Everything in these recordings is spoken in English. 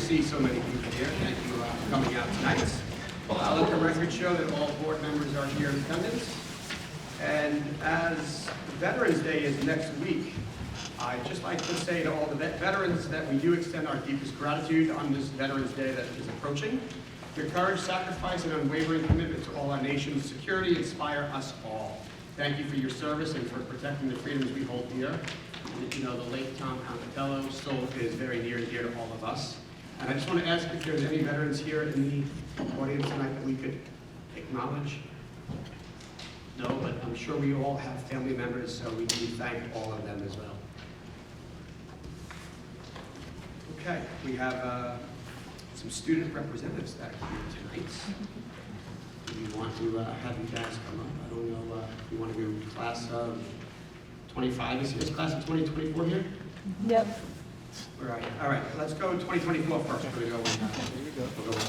see so many people here. Thank you for coming out tonight. Let the record show that all board members are here in attendance. And as Veterans Day is next week, I'd just like to say to all the veterans that we do extend our deepest gratitude on this Veterans Day that is approaching. Your courage, sacrifice, and unwavering commitment to all our nation's security inspire us all. Thank you for your service and for protecting the freedoms we hold dear. And, you know, the late Tom Campitello soul is very near and dear to all of us. And I just want to ask if there's any veterans here in the audience tonight that we could acknowledge. No, but I'm sure we all have family members, so we can thank all of them as well. Okay, we have some student representatives that are here tonight. Do you want to have you guys come up? I don't know if you want to do class of 25 is here. Is class of 2024 here? Yep. Where are you? All right, let's go 2024 first. We're going to go with Here we go. we'll go with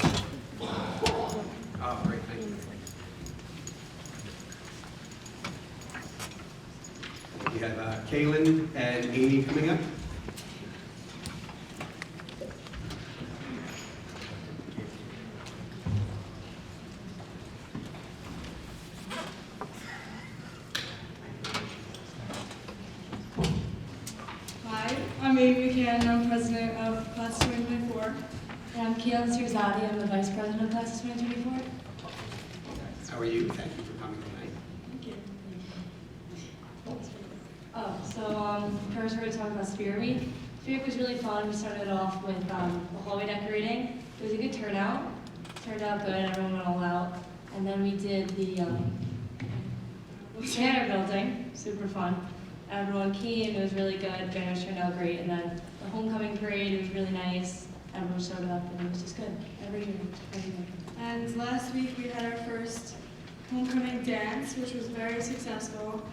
oh, great, thank you. We have Kaylin and Amy coming up. Hi, I'm Amy McCann, I'm president of Class 2024. And I'm Keelan Sirzadi, I'm the vice president of Class of 2024. How are you? Thank you for coming tonight. Thank you. First we're going to talk about Spirit Week. Spirit Week was really fun. We started off with the hallway decorating. It was a good turnout. Turned out good, everyone went all out. And then we did the banner building, super fun. Everyone came, it was really good, banners turned out great. And then the homecoming parade, it was really nice. Everyone showed up and it was just good. Every year, every year. And last week we had our first homecoming dance, which was very successful.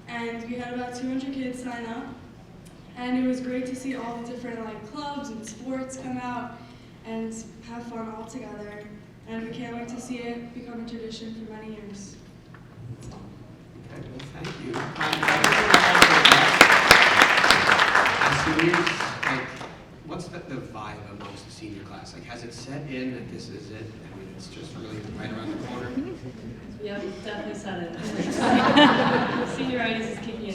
And we had about 200 kids sign up. And it was great to see all the different clubs and sports come out and have fun all together. And we can't wait to see it become a tradition for many years. Okay, well, thank you. Seniors, what's the vibe amongst the senior class? Has it set in that this is it? I mean, it's just really right around the corner. Yep, definitely said it. Senioritis is kicking in.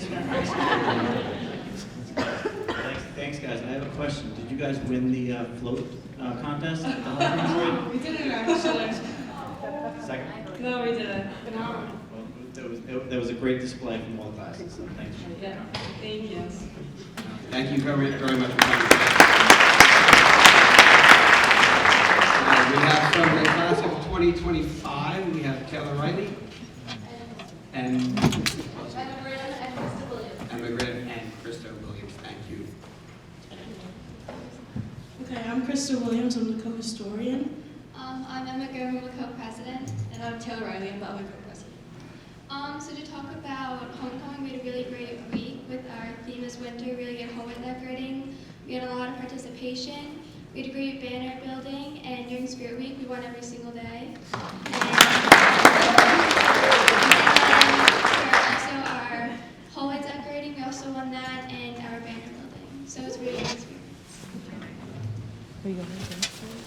Thanks, guys. I have a question. Did you guys win the float contest at the homecoming parade? We didn't actually. Second. No, we didn't. Well, there was a great display from all classes, so thanks. Yeah, thank you. Thank you very, very much for coming. We have from the class of 2025, we have Taylor Riley and Emma Grimm and Krista Williams. Thank you. Okay, I'm Krista Williams, I'm the co-historian. I'm Emma Grimm, I'm the co-president. And I'm Taylor Riley, I'm the other co-president. So to talk about homecoming, we had a really great week with our theme is winter, really good hallway decorating. We had a lot of participation. We had a great banner building, and during Spirit Week, we won every single day. And also our hallway decorating, we also won that, and our banner building. So it's a really good experience.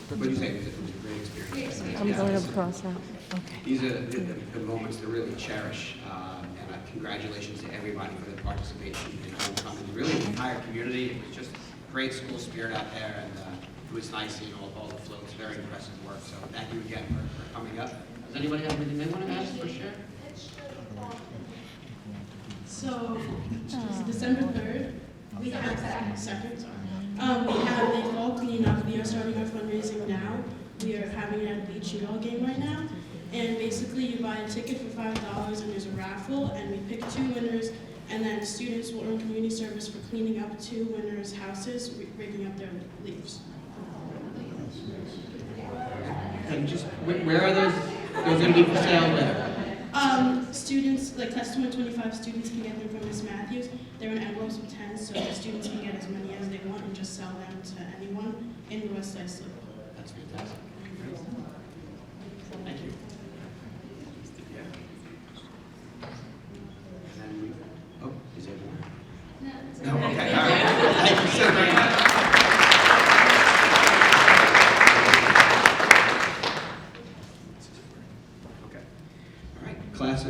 What did you say? It was a great experience. Great experience. I'm Yeah, going this- across now. Okay. These are the moments to really cherish, and congratulations to everybody for their participation in homecoming. Really, the entire community. It was just great school spirit out there, and it was nice seeing all the floats. Very impressive work. So thank you again for coming up. Does anybody have anything they want to ask or share? So, December 3rd, we have the fall cleanup. We are starting our fundraising now. We are having it at the beach ball game right now. And basically you buy a ticket for $5 and there's a raffle, and we pick 2 winners, and then students will earn community service for cleaning up 2 winners' houses, breaking up their leaves. And just where are those? Those going to be for sale where? Students, like Class 2025 students can get them from Miss Matthews. They're in envelopes of 10, so the students can get as many as they want and just sell them to anyone in the West Side Slip. That's fantastic. Thank you. Yeah. And then we, oh, is there more? No, it's No, okay, all right. Thank you so very much.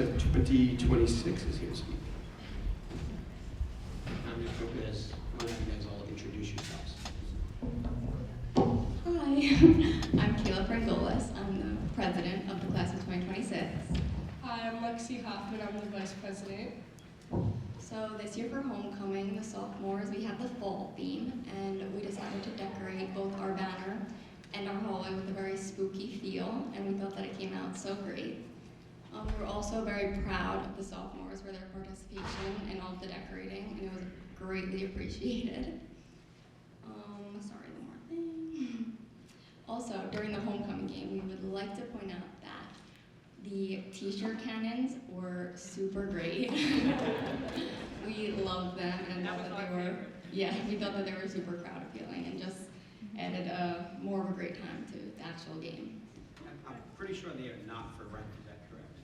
of 2026 is here to speak. I'm going to go guys, why don't you guys all introduce yourselves? Hi, I'm Kayla Frangolis. I'm the president of the class of 2026. Hi, I'm Lexi Hoffman. I'm the vice president. So this year for homecoming, the sophomores, we had the fall theme, and we decided to decorate both our banner and our hallway with a very spooky feel, and we thought that it came out so great. We were also very proud of the sophomores for their participation in all of the decorating, and it was greatly appreciated. Sorry, one more thing. Also, during the homecoming game, we would like to point out that the t-shirt cannons were super great. We loved them and thought that they were, we thought that they were super crowd appealing and just added more of a great time to the actual game. I'm pretty sure they are not for rent, is that correct?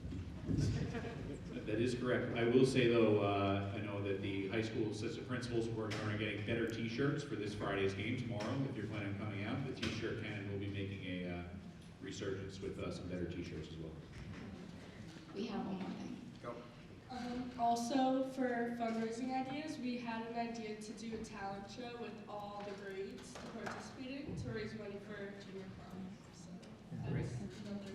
That is correct. I will say though, I know that the high school assistant principals are working on getting better t-shirts for this Friday's game tomorrow. If you're planning on coming out, the t-shirt cannon will be making a resurgence with some better t-shirts as well. We have one more thing. Go. Also, for fundraising ideas, we had an idea to do a talent show with all the grades participating to raise money for junior prom. So Great. that's another.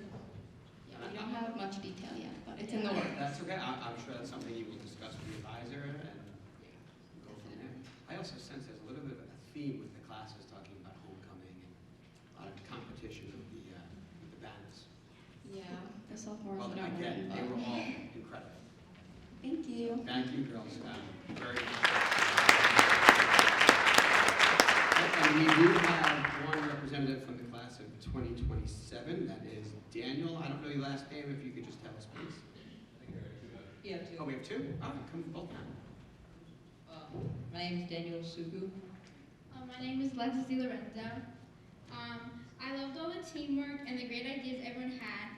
Yeah, we don't have much detail yet, but it's in the works. That's okay. I'm sure that's something you will discuss with the advisor and go from there. I also sense there's a little bit of a theme with the classes talking about homecoming and a lot of competition with the banners. Yeah, the sophomores Well, don't again, win, they were but all incredible. thank you. Thank you, girls. Very good. And we do have one representative from the class of 2027. That is Daniel. I don't know your last name. If you could just tell us, please. Yeah, Oh, we have two? Oh, come both now. my name is Daniel Sugu. My name is Lexi Lorenzo. I loved all the teamwork and the great ideas everyone had.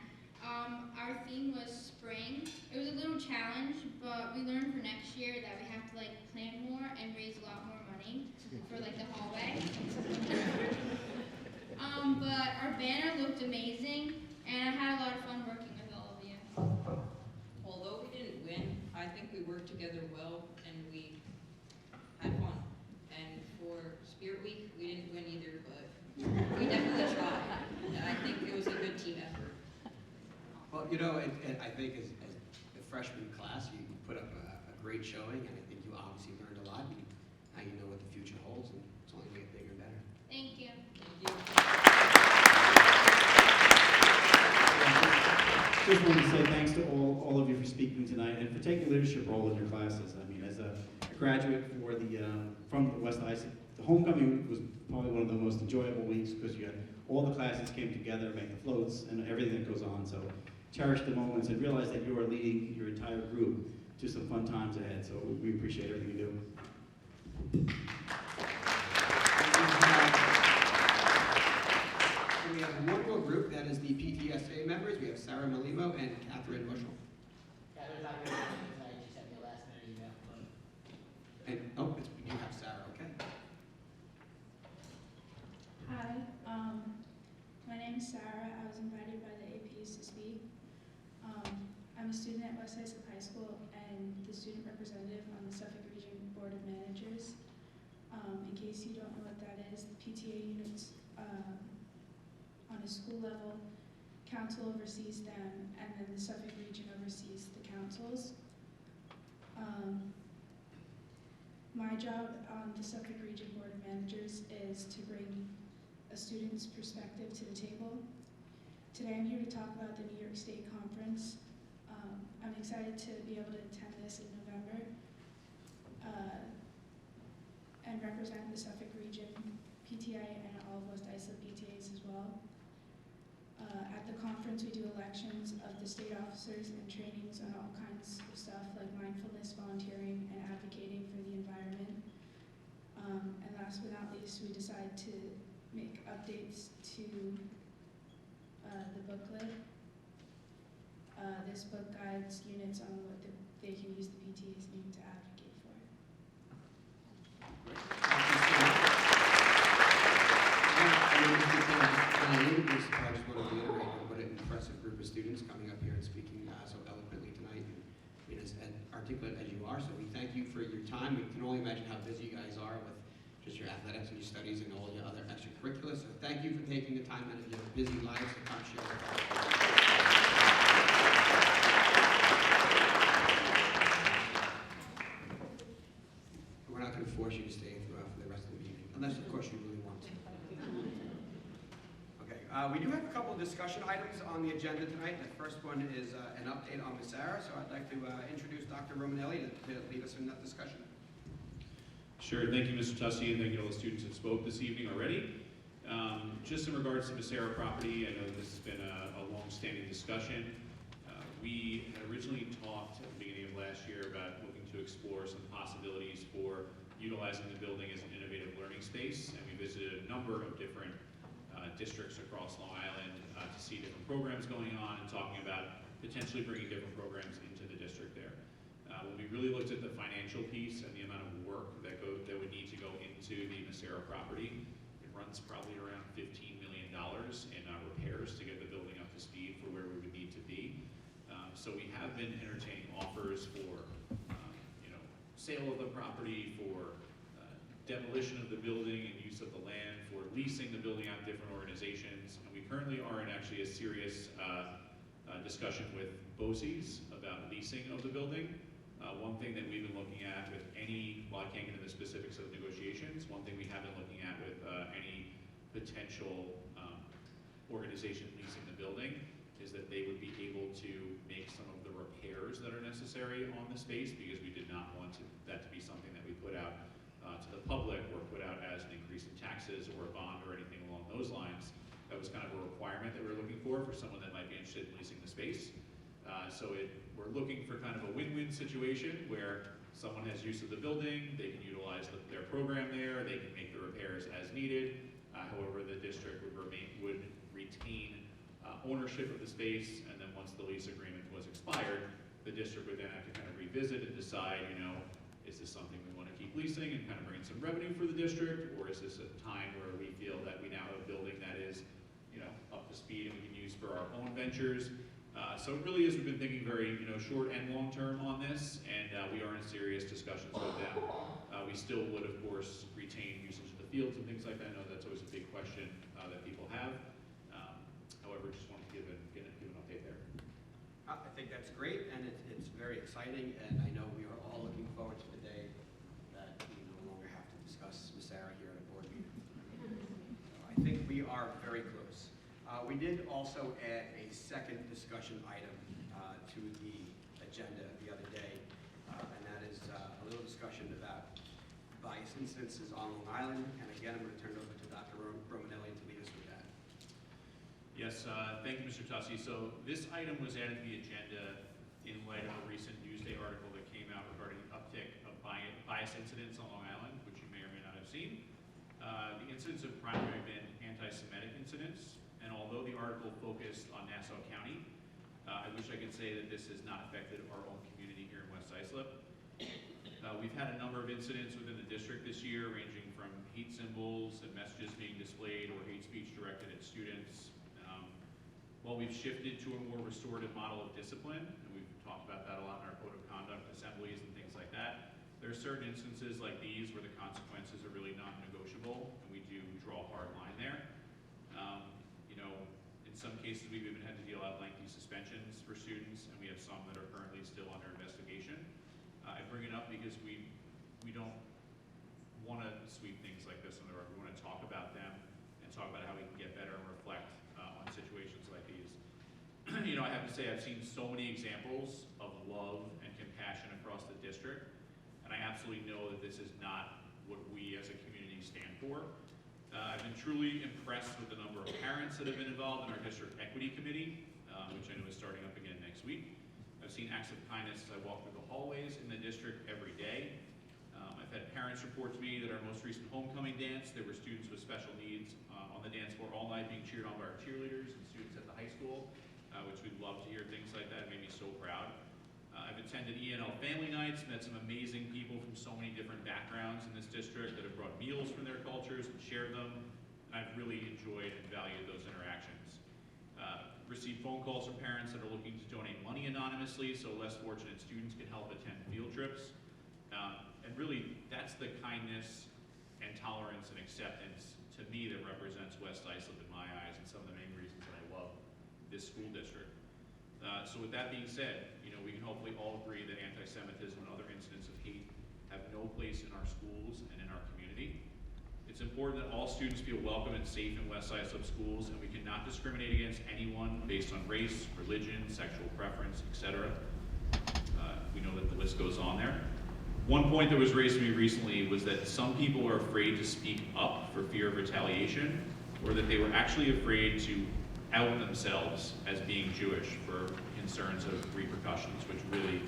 Our theme was spring. It was a little challenge, but we learned for next year that we have to plan more and raise a lot more money for the hallway. But our banner looked amazing, and I had a lot of fun working with all of you. Although we didn't win, I think we worked together well and we had fun. And for Spirit Week, we didn't win either, but we definitely tried. And I think it was a good team effort. Well, I think as the freshman class, you put up a great showing, and I think you obviously learned a lot. And now you know what the future holds, and it's only going to get bigger and better. Thank you. Thank you. Just wanted to say thanks to all of you for speaking tonight and for taking a leadership role in your classes. I mean, as a graduate from West Isaac, the homecoming was probably one of the most enjoyable weeks because you had all the classes came together, make the floats, and everything that goes on. So cherish the moments and realize that you are leading your entire group to some fun times ahead. So we appreciate everything you do. We have one more group, that is the PTSA members. We have Sarah Malimo and Catherine Bushell. Catherine's not here tonight, she sent me a last minute email. And, you have Sarah, okay? Hi, my name is Sarah. I was invited by the APs to speak. I'm a student at West Isaac High School and the student representative on the Suffolk Region Board of Managers. In case you don't know what that is, the PTA units on a school level, council oversees them, and then the Suffolk Region oversees the councils. My job on the Suffolk Region Board of Managers is to bring a student's perspective to the table. Today I'm here to talk about the New York State Conference. I'm excited to be able to attend this in November and represent the Suffolk Region PTA and all of West Islip PTAs as well. At the conference we do elections of the state officers and trainings on all kinds of stuff like mindfulness, volunteering, and advocating for the environment. And last but not least, we decide to make updates to the booklet. This book guides units on what they can use the PTA's name to advocate for. I just want to reiterate what an impressive group of students coming up here and speaking so eloquently tonight. articulate as you are, so we thank you for your time. We can only imagine how busy you guys are with just your athletics and your studies and all your other extracurriculars. So thank you for taking the time out of your busy lives to come share with us. We're not going to force you to stay throughout for the rest of the meeting, unless, of course, you really want to. Okay, we do have a couple of discussion items on the agenda tonight. The first one is an update on Miss Sarah, so I'd like to introduce Dr. Romanelli to lead us in that discussion. Sure, thank you, Mr. Tussey, and thank you to all the students that spoke this evening already. Just in regards to Miss Sarah property, I know this has been a long-standing discussion. We had originally talked at the beginning of last year about looking to explore some possibilities for utilizing the building as an innovative learning space, and we visited a number of different districts across Long Island to see different programs going on and talking about potentially bringing different programs into the district there. When we really looked at the financial piece and the amount of work that would need to go into the Miss Sarah property, it runs probably around $15 million in repairs to get the building up to speed for where we would need to be. So we have been entertaining offers for sale of the property, for demolition of the building and use of the land, for leasing the building out to different organizations. And we currently are in actually a serious discussion with BOCES about leasing of the building. One thing that we've been looking at with while I can't get into the specifics of negotiations, one thing we have been looking at with any potential organization leasing the building is that they would be able to make some of the repairs that are necessary on the space, because we did not want that to be something that we put out to the public or put out as an increase in taxes or a bond or anything along those lines. That was kind of a requirement that we were looking for someone that might be interested in leasing the space. We're looking for kind of a win-win situation where someone has use of the building, they can utilize their program there, they can make the repairs as needed. However, the district would retain ownership of the space, and then once the lease agreement was expired, the district would then have to kind of revisit and decide, is this something we want to keep leasing and kind of bring in some revenue for the district, or is this a time where we feel that we now have a building that is, up to speed and we can use for our own ventures. So it really is, we've been thinking very, short and long term on this, and we are in serious discussions with them. We still would, of course, retain usage of the fields and things like that. I know that's always a big question that people have. However, just wanted to give an update there. I think that's great, and it's very exciting, and I know we are all looking forward to the day that we no longer have to discuss Miss Sarah here at a board meeting. So I think we are very close. We did also add a second discussion item to the agenda the other day, and that is a little discussion about bias incidences on Long Island. And again, I'm going to turn it over to Dr. Romanelli to lead us with that. Yes, thank you, Mr. Tussey. So this item was added to the agenda in light of a recent Newsday article that came out regarding the uptick of bias incidents on Long Island, which you may or may not have seen. The incidents have primarily been anti-Semitic incidents, and although the article focused on Nassau County, I wish I could say that this has not affected our own community here in West Islip. We've had a number of incidents within the district this year, ranging from hate symbols and messages being displayed or hate speech directed at students. While we've shifted to a more restorative model of discipline, and we've talked about that a lot in our code of conduct assemblies and things like that, there are certain instances like these where the consequences are really non-negotiable, and we do draw a hard line there. In some cases, we've even had to deal out lengthy suspensions for students, and we have some that are currently still under investigation. I bring it up because we don't want to sweep things like this under the rug. We want to talk about them and talk about how we can get better and reflect on situations like these. I have to say I've seen so many examples of love and compassion across the district, and I absolutely know that this is not what we as a community stand for. I've been truly impressed with the number of parents that have been involved in our district equity committee, which I know is starting up again next week. I've seen acts of kindness as I walk through the hallways in the district every day. I've had parents report to me that our most recent homecoming dance, there were students with special needs on the dance floor all night being cheered on by our cheerleaders and students at the high school, which we'd love to hear things like that. It made me so proud. I've attended ENL family nights, met some amazing people from so many different backgrounds in this district that have brought meals from their cultures and shared them. I've really enjoyed and valued those interactions. received phone calls from parents that are looking to donate money anonymously so less fortunate students can help attend field trips. And really, that's the kindness and tolerance and acceptance to me that represents West Islip in my eyes, and some of the main reasons that I love this school district. So with that being said, we can hopefully all agree that anti-Semitism and other incidents of hate have no place in our schools and in our community. It's important that all students feel welcome and safe in West Islip schools, and we cannot discriminate against anyone based on race, religion, sexual preference, etc. We know that the list goes on there. One point that was raised to me recently was that some people are afraid to speak up for fear of retaliation, or that they were actually afraid to out themselves as being Jewish for concerns of repercussions, which really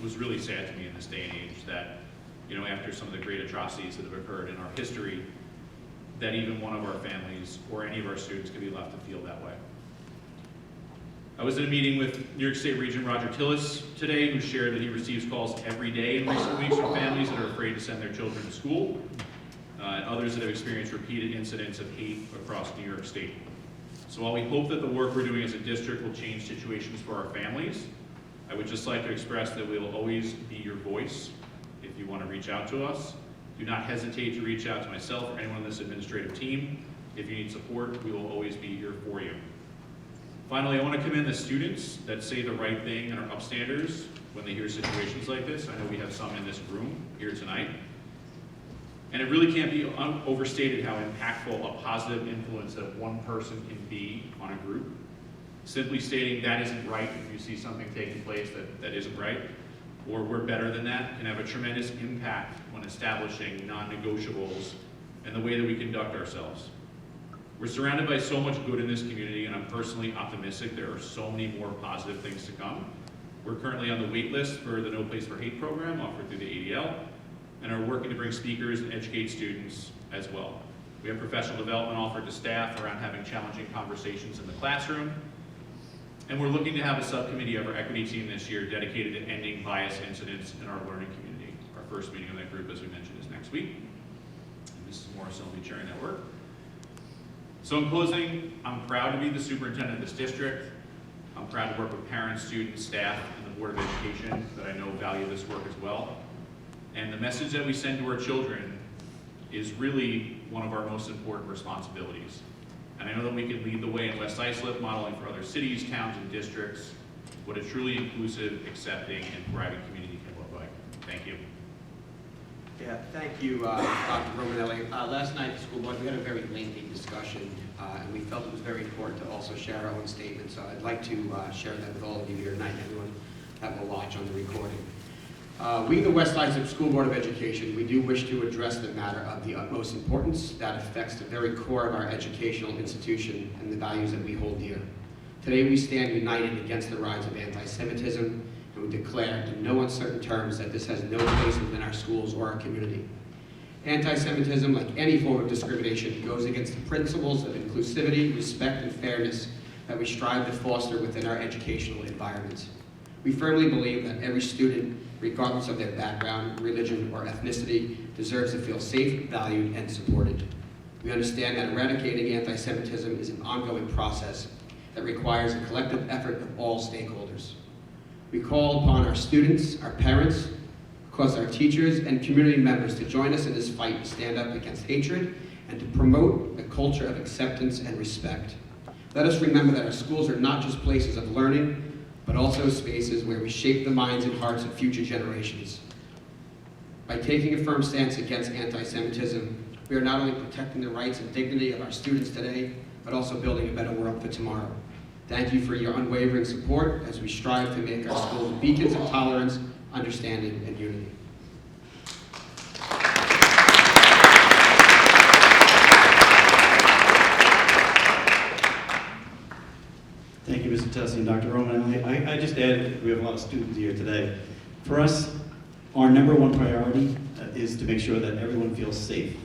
was really sad to me in this day and age, that after some of the great atrocities that have occurred in our history, that even one of our families or any of our students could be left to feel that way. I was at a meeting with New York State Regent Roger Tillis today, who shared that he receives calls every day in recent weeks from families that are afraid to send their children to school, and others that have experienced repeated incidents of hate across New York State. So while we hope that the work we're doing as a district will change situations for our families, I would just like to express that we will always be your voice if you want to reach out to us. Do not hesitate to reach out to myself or anyone on this administrative team. If you need support, we will always be here for you. Finally, I want to commend the students that say the right thing and are upstanders when they hear situations like this. I know we have some in this room here tonight. And it really can't be overstated how impactful a positive influence that one person can be on a group. Simply stating that isn't right if you see something taking place that isn't right, or we're better than that, can have a tremendous impact when establishing non-negotiables and the way that we conduct ourselves. We're surrounded by so much good in this community, and I'm personally optimistic there are so many more positive things to come. We're currently on the wait list for the No Place for Hate program offered through the ADL, and are working to bring speakers and educate students as well. We have professional development offered to staff around having challenging conversations in the classroom, and we're looking to have a subcommittee of our equity team this year dedicated to ending bias incidents in our learning community. Our first meeting of that group, as we mentioned, is next week. And Mrs. Morrison will be chairing that work. So in closing, I'm proud to be the superintendent of this district. I'm proud to work with parents, students, staff, and the Board of Education that I know value this work as well. And the message that we send to our children is really one of our most important responsibilities. And I know that we can lead the way in West Islip, modeling for other cities, towns, and districts what a truly inclusive, accepting, and thriving community can look like. Thank you. Yeah, thank you, Dr. Romanelli. Last night at the school board, we had a very lengthy discussion, and we felt it was very important to also share our own statements. So I'd like to share that with all of you here tonight, and everyone that will watch on the recording. We, the West Islip School Board of Education, we do wish to address the matter of the utmost importance that affects the very core of our educational institution and the values that we hold dear. Today we stand united against the rise of anti-Semitism, and we declare in no uncertain terms that this has no place within our schools or our community. Anti-Semitism, like any form of discrimination, goes against the principles of inclusivity, respect, and fairness that we strive to foster within our educational environments. We firmly believe that every student, regardless of their background, religion, or ethnicity, deserves to feel safe, valued, and supported. We understand that eradicating anti-Semitism is an ongoing process that requires a collective effort of all stakeholders. We call upon our students, our parents, of course our teachers, and community members to join us in this fight to stand up against hatred and to promote a culture of acceptance and respect. Let us remember that our schools are not just places of learning, but also spaces where we shape the minds and hearts of future generations. By taking a firm stance against anti-Semitism, we are not only protecting the rights and dignity of our students today, but also building a better world for tomorrow. Thank you for your unwavering support as we strive to make our schools beacons of tolerance, understanding, and unity. Thank you, Mr. Tessie and Dr. Romanelli. I just add, we have a lot of students here today. For us, our number one priority is to make sure that everyone feels safe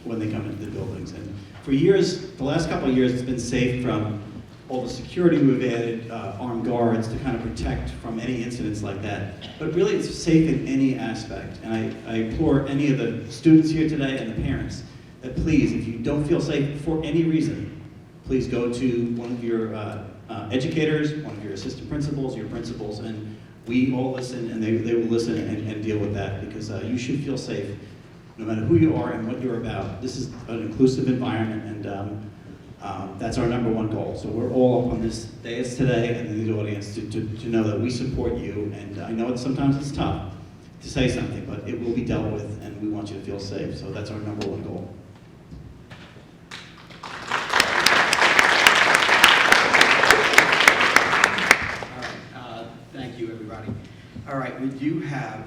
when they come into the buildings. And for years, the last couple of years, it's been safe from all the security we've added, armed guards to kind of protect from any incidents like that. But really, it's safe in any aspect. And I implore any of the students here today and the parents that please, if you don't feel safe for any reason, please go to one of your educators, one of your assistant principals, your principals, and we all listen, and they will listen and deal with that, because you should feel safe no matter who you are and what you're about. This is an inclusive environment, and that's our number one goal. So we're all up on this dais today and in the audience to know that we support you, and I know sometimes it's tough to say something, but it will be dealt with, and we want you to feel safe. So that's our number one goal. Thank you, everybody. All right, we do have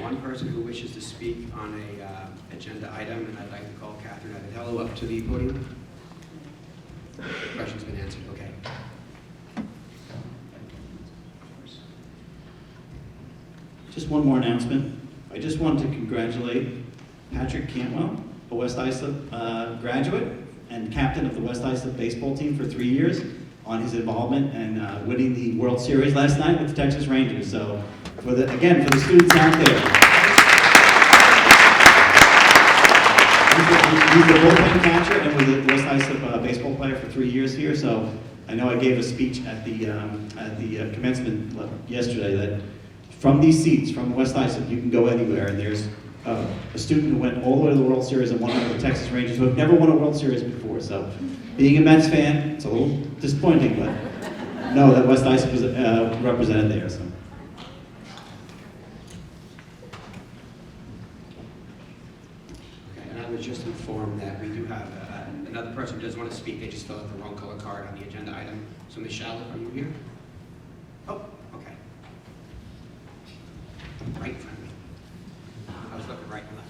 one person who wishes to speak on a agenda item, and I'd like to call Catherine Adatello up to the podium. The question's been answered, okay. Just one more announcement. I just wanted to congratulate Patrick Cantwell, a West Islip graduate and captain of the West Islip baseball team for 3 years, on his involvement and winning the World Series last night with the Texas Rangers. So, for the students out there, he's the bullpen catcher and was the West Islip baseball player for 3 years here. So, I know I gave a speech at the commencement yesterday that from these seats, from West Islip, you can go anywhere, and there's a student who went all the way to the World Series and won over the Texas Rangers, who have never won a World Series before. So, being a Mets fan, it's a little disappointing, but know that West Islip was represented there. So. Okay, and I was just informed that we do have another person who does want to speak. They just filled out the wrong color card on the agenda item. So, Ms. Shallow, are you here? Oh, okay. Right in front of me. I was looking right and left.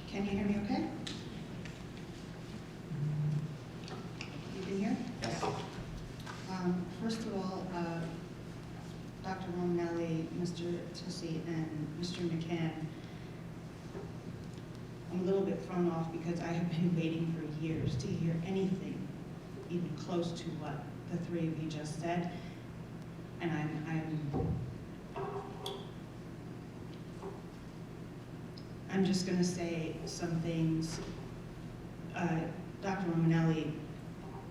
Can you hear me okay? You can hear? Yes. First of all, Dr. Romanelli, Mr. Tussi, and Mr. McCann, I'm a little bit thrown off because I have been waiting for years to hear anything even close to what the three of you just said. And I'm just going to say some things. Dr. Romanelli,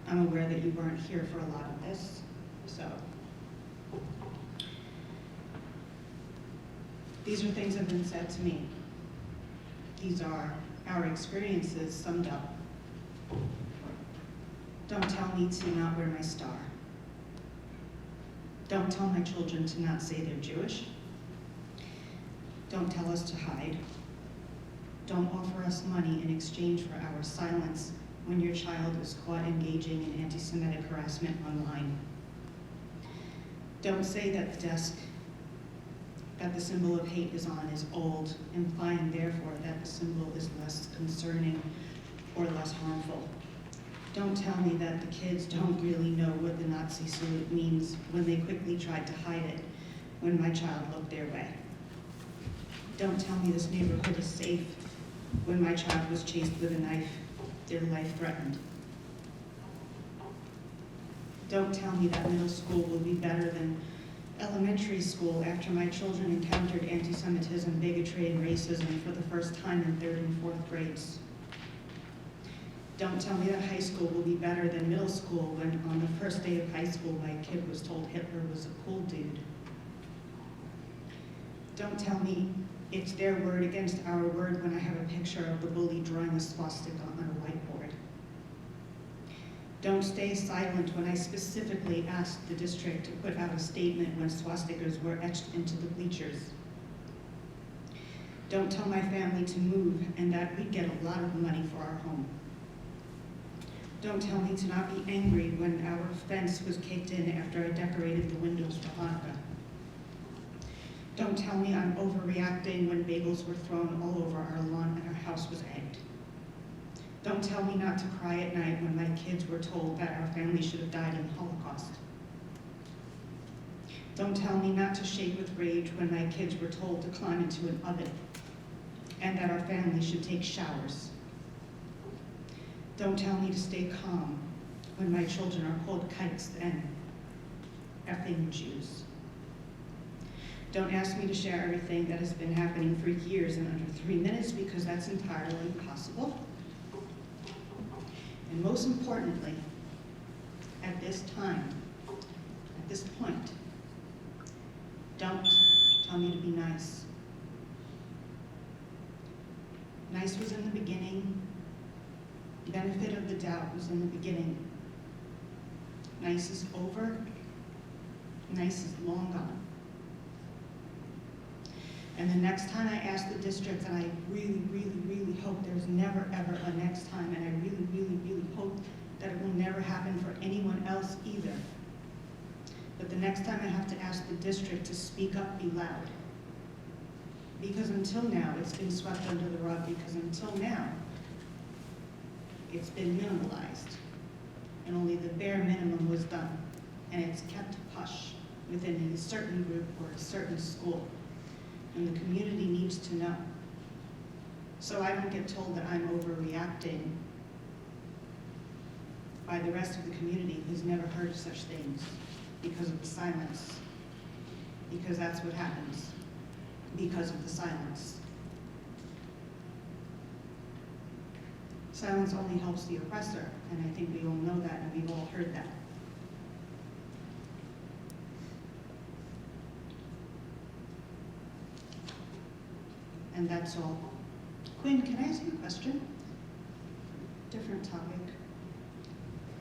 I'm aware that you weren't here for a lot of this, so. These are things that have been said to me. These are our experiences summed up. Don't tell me to not wear my star. Don't tell my children to not say they're Jewish. Don't tell us to hide. Don't offer us money in exchange for our silence when your child is caught engaging in anti-Semitic harassment online. Don't say that the desk that the symbol of hate is on is old, implying therefore that the symbol is less concerning or less harmful. Don't tell me that the kids don't really know what the Nazi salute means when they quickly tried to hide it when my child looked their way. Don't tell me this neighborhood is safe when my child was chased with a knife, their life threatened. Don't tell me that middle school will be better than elementary school after my children encountered anti-Semitism, bigotry, and racism for the first time in 3rd and 4th grades. Don't tell me that high school will be better than middle school when on the first day of high school my kid was told Hitler was a cool dude. Don't tell me it's their word against our word when I have a picture of the bully drawing a swastika on a whiteboard. Don't stay silent when I specifically asked the district to put out a statement when swastikas were etched into the bleachers. Don't tell my family to move and that we'd get a lot of money for our home. Don't tell me to not be angry when our fence was kicked in after I decorated the windows for Hanukkah. Don't tell me I'm overreacting when bagels were thrown all over our lawn and our house was egged. Don't tell me not to cry at night when my kids were told that our family should have died in the Holocaust. Don't tell me not to shake with rage when my kids were told to climb into an oven and that our family should take showers. Don't tell me to stay calm when my children are called kikes and effing Jews. Don't ask me to share everything that has been happening for years in under 3 minutes, because that's entirely impossible. And most importantly, at this time, at this point, don't tell me to be nice. Nice was in the beginning. Benefit of the doubt was in the beginning. Nice is over. Nice is long gone. And the next time I ask the district, and I really, really, really hope there's never, ever a next time, and I really, really, really hope that it will never happen for anyone else either. But the next time I have to ask the district to speak up, be loud. Because until now, it's been swept under the rug, because until now, it's been minimalized. And only the bare minimum was done. And it's kept hush within a certain group or a certain school. And the community needs to know. So I don't get told that I'm overreacting by the rest of the community who's never heard such things because of the silence. Because that's what happens. Because of the silence. Silence only helps the oppressor, and I think we all know that, and we've all heard that. And that's all. Quinn, can I ask you a question? Different topic.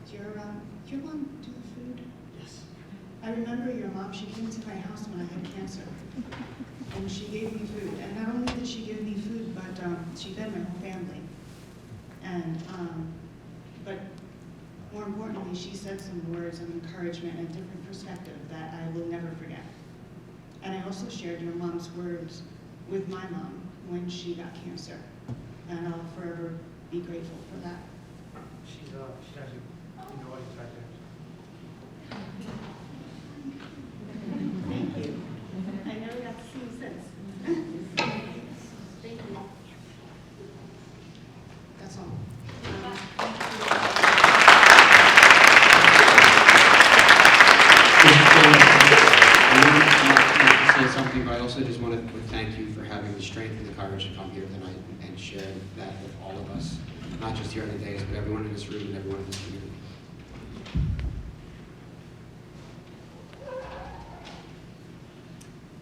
Did your mom do the food? Yes. I remember your mom, she came to my house when I had cancer. And she gave me food. And not only did she give me food, but she fed my whole family. And, but more importantly, she said some words of encouragement and different perspective that I will never forget. And I also shared your mom's words with my mom when she got cancer. And I'll forever be grateful for that. She's actually in the audience right there. Thank you. I never got to see you since. Thank you. That's all. I want to say something, but I also just want to thank you for having the strength and the courage to come here tonight and share that with all of us, not just here on the dais, but everyone in this room and everyone in this community.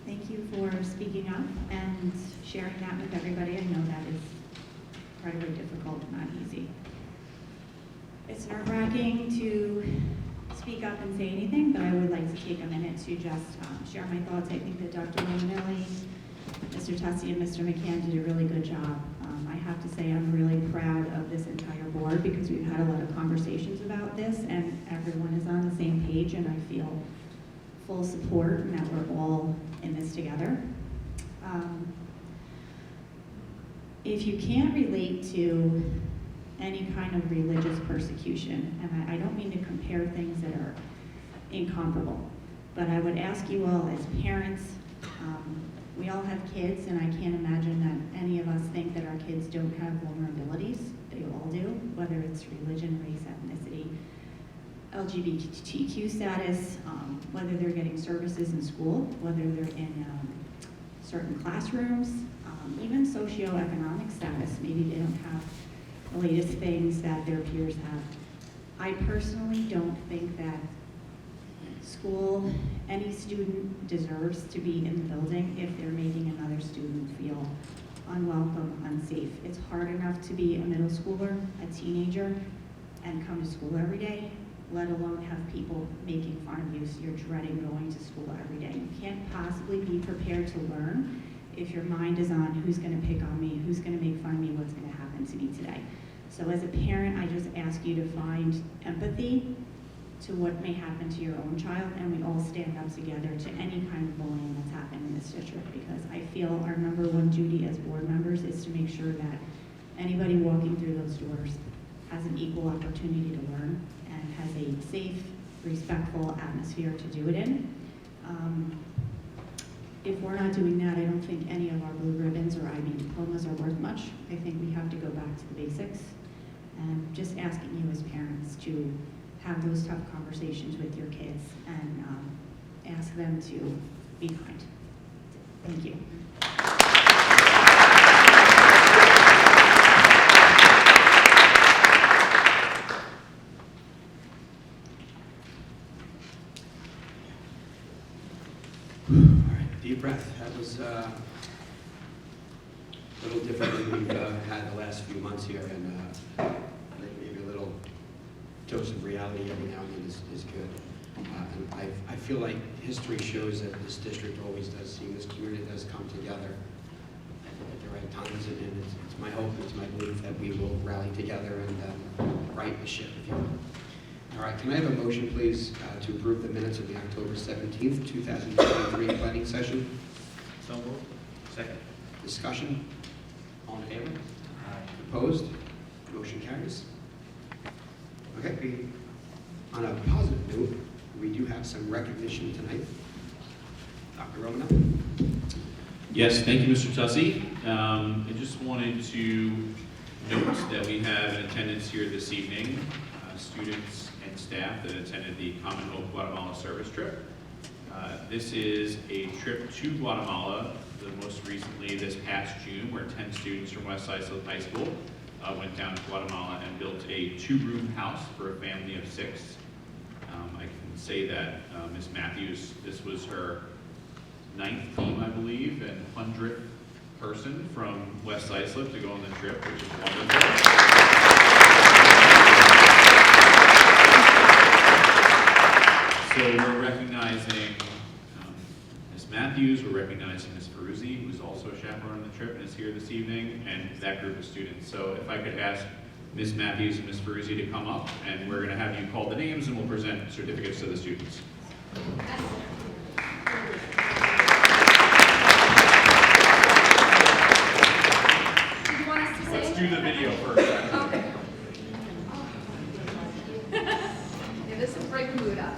Thank you for speaking up and sharing that with everybody. I know that is incredibly difficult, not easy. It's nerve-wracking to speak up and say anything, but I would like to take a minute to just share my thoughts. I think that Dr. Romanelli, Mr. Tussey, and Mr. McCann did a really good job. I have to say I'm really proud of this entire board because we've had a lot of conversations about this and everyone is on the same page, and I feel full support and that we're all in this together. If you can't relate to any kind of religious persecution, and I don't mean to compare things that are incomparable, but I would ask you all as parents, we all have kids, and I can't imagine that any of us think that our kids don't have vulnerabilities. They all do, whether it's religion, race, ethnicity, LGBTQ status, whether they're getting services in school, whether they're in certain classrooms, even socioeconomic status. Maybe they don't have the latest things that their peers have. I personally don't think that school, any student deserves to be in the building if they're making another student feel unwelcome, unsafe. It's hard enough to be a middle schooler, a teenager, and come to school every day, let alone have people making fun of you, so you're dreading going to school every day. You can't possibly be prepared to learn if your mind is on who's gonna pick on me, who's gonna make fun of me, what's gonna happen to me today. So as a parent, I just ask you to find empathy to what may happen to your own child, and we all stand up together to any kind of bullying that's happened in this district, because I feel our number one duty as board members is to make sure that anybody walking through those doors has an equal opportunity to learn and has a safe, respectful atmosphere to do it in. If we're not doing that, I don't think any of our blue ribbons or IB diplomas are worth much. I think we have to go back to the basics. And just asking you as parents to have those tough conversations with your kids and ask them to be kind. Thank you. All right, deep breath. That was a little different than we've had the last few months here, and maybe a little dose of reality every now and then is good. And I feel like history shows that this district always does seem, this community does come together at the right times, and it's my hope, it's my belief that we will rally together and right the ship, if you will. All right, can I have a motion, please, to approve the minutes of the October 17th, 2023 planning session? So moved. Second. Discussion? All in favor? Opposed? Motion carries. Okay, on a positive note, we do have some recognition tonight. Dr. Romano? Yes, thank you, Mr. Tussey. I just wanted to note that we have in attendance here this evening students and staff that attended the Common Hope Guatemala service trip. This is a trip to Guatemala, most recently this past June, where 10 students from West Islip High School went down to Guatemala and built a 2-room house for a family of 6. I can say that Ms. Matthews, this was her 9th team, I believe, and 100th person from West Islip to go on the trip, which is wonderful. So we're recognizing Ms. Matthews, we're recognizing Ms. Ferruzzi, who's also chaperoning the trip and is here this evening, and that group of students. So if I could ask Ms. Matthews and Ms. Ferruzzi to come up, and we're going to have you call the names, and we'll present certificates to the students. Let's do the video first. Okay. Yeah, this will break the mood up.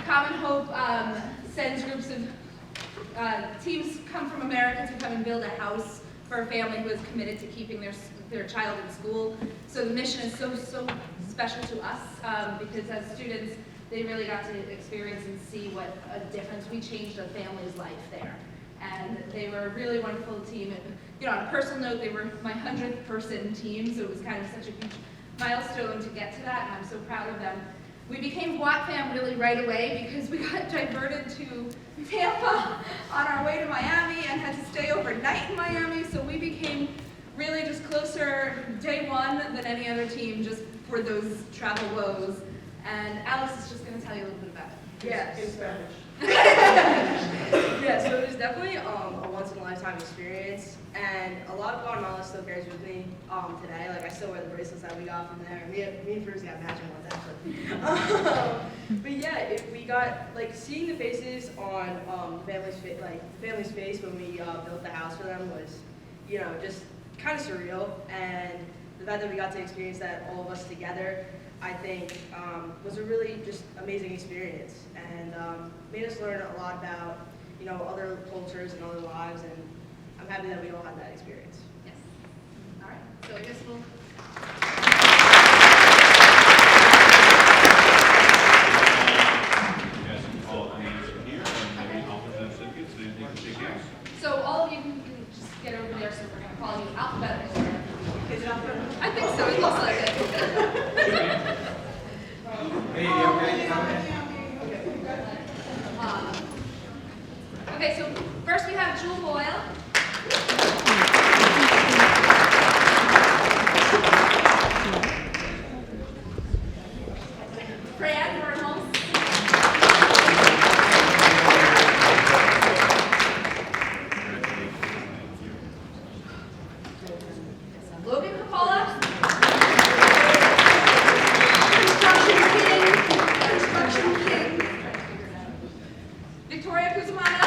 Common Hope sends groups of teams come from America to come and build a house for a family who is committed to keeping their child in school. So the mission is so special to us because as students, they really got to experience and see what a difference we changed a family's life there. And they were a really wonderful team. And, on a personal note, they were my 100th person team, so it was kind of such a huge milestone to get to that, and I'm so proud of them. We became Watt fam really right away because we got diverted to Tampa on our way to Miami and had to stay overnight in Miami, so we became really just closer day one than any other team just for those travel woes. And Alice is just going to tell you a little bit about it. Yes. In Spanish. Yeah, so it was definitely a once-in-a-lifetime experience, and a lot of Guatemala still carries with me today. Like, I still wear the bracelets that we got from there. Me and Bruce got matching ones, actually. But yeah, we got, like, seeing the faces on the family's face when we built the house for them was, just kind of surreal, and the fact that we got to experience that, all of us together, I think was a really just amazing experience, and made us learn a lot about other cultures and other lives, and I'm happy that we all had that experience. Yes. All right. So I guess we'll. You guys can call the names from here, and maybe offer them certificates, and anything to shake hands. So all of you can just get over there. So we're going to call you alphabetically. Is it alphabetical? I think so. It looks like it. Hey, okay, Okay, so first we have Jewel Boyle. Fran Burnholm. Logan Coppola. Construction King. Victoria Kuzmana.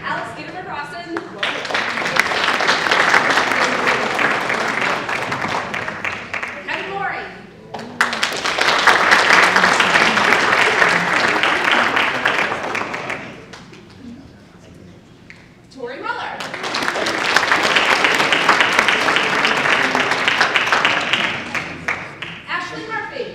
Alex Gidemer-Crossan. Kevin Morey. Tori Muller. Ashley Murphy.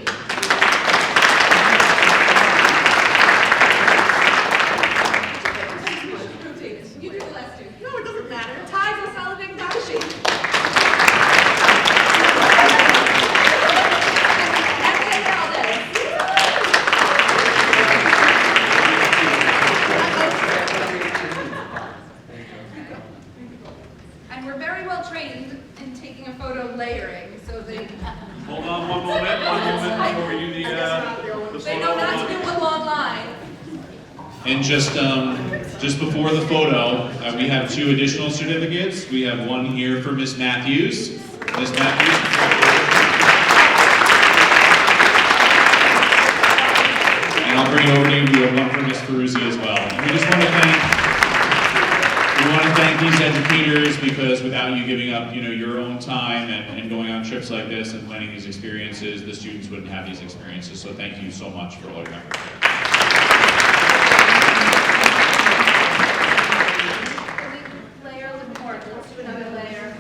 You do the last two. No, it doesn't matter. Ty O'Sullivan Gashi. F.A. Valdez. And we're very well trained in taking a photo layering, so they Hold on one moment before we do the they know not to do a long line. And just before the photo, we have 2 additional certificates. We have one here for Miss Matthews. Miss Matthews. And I'll bring it over to you. We have one for Miss Ferruzzi as well. And we just want to thank these educators because without you giving up, your own time and going on trips like this and planning these experiences, the students wouldn't have these experiences. So thank you so much for all your effort. Layer a little more. Let's do another layer.